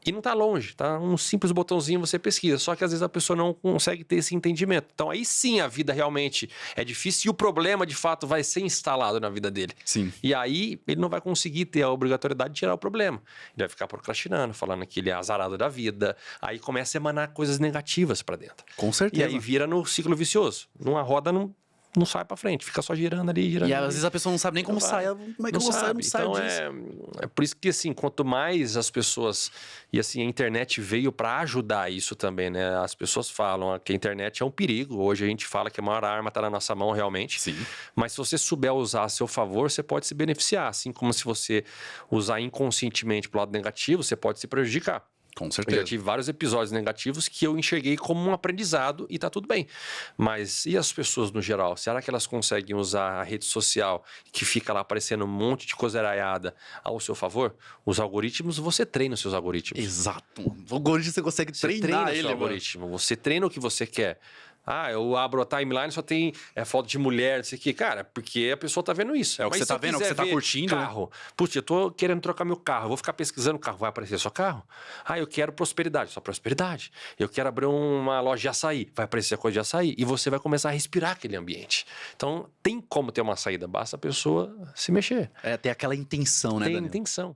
E não tá longe, tá? Um simples botãozinho você pesquisa. Só que às vezes a pessoa não consegue ter esse entendimento. Então aí sim a vida realmente é difícil e o problema de fato vai ser instalado na vida dele. Sim. E aí ele não vai conseguir ter a obrigatoriedade de tirar o problema. Ele vai ficar procrastinando, falando que ele é azarado da vida. Aí começa a emanar coisas negativas pra dentro. Com certeza. E aí vira no ciclo vicioso. Numa roda não sai pra frente, fica só girando ali, girando. E ali. às vezes a pessoa não sabe nem como sair. Como é que eu vou sair? Eu não saio Então disso. é por isso que assim, quanto mais as pessoas e assim a internet veio para ajudar isso também, né? As pessoas falam que a internet é um perigo. Hoje a gente fala que a maior arma está na nossa mão realmente. Sim. Mas se você souber usar a seu favor, você pode se beneficiar, assim como se você usar inconscientemente pro lado negativo, você pode se prejudicar. Com Eu certeza. já tive vários episódios negativos que eu enxerguei como um aprendizado e tá tudo bem. Mas e as pessoas no geral? Será que elas conseguem usar a rede social que fica lá aparecendo um monte de coisa araiada ao seu favor? Os algoritmos, você treina os seus algoritmos. Exato. O algoritmo você consegue Você treina treinar o ele, seu mano. algoritmo. Você treina o que você quer. Eu abro a timeline só tem foto de mulher, não sei o que. Cara, porque a pessoa tá vendo isso. É o que Mas você se tá eu vendo, é o que quiser você tá ver curtindo, né? Carro. Putz, eu tô querendo trocar meu carro. Eu vou ficar pesquisando carro. Vai aparecer só carro? Eu quero prosperidade. Só prosperidade. Eu quero abrir uma loja de açaí. Vai aparecer a coisa de açaí. E você vai começar a respirar aquele ambiente. Então, tem como ter uma saída. Basta a pessoa se mexer. Ter aquela intenção, né, Tem Daniel? intenção.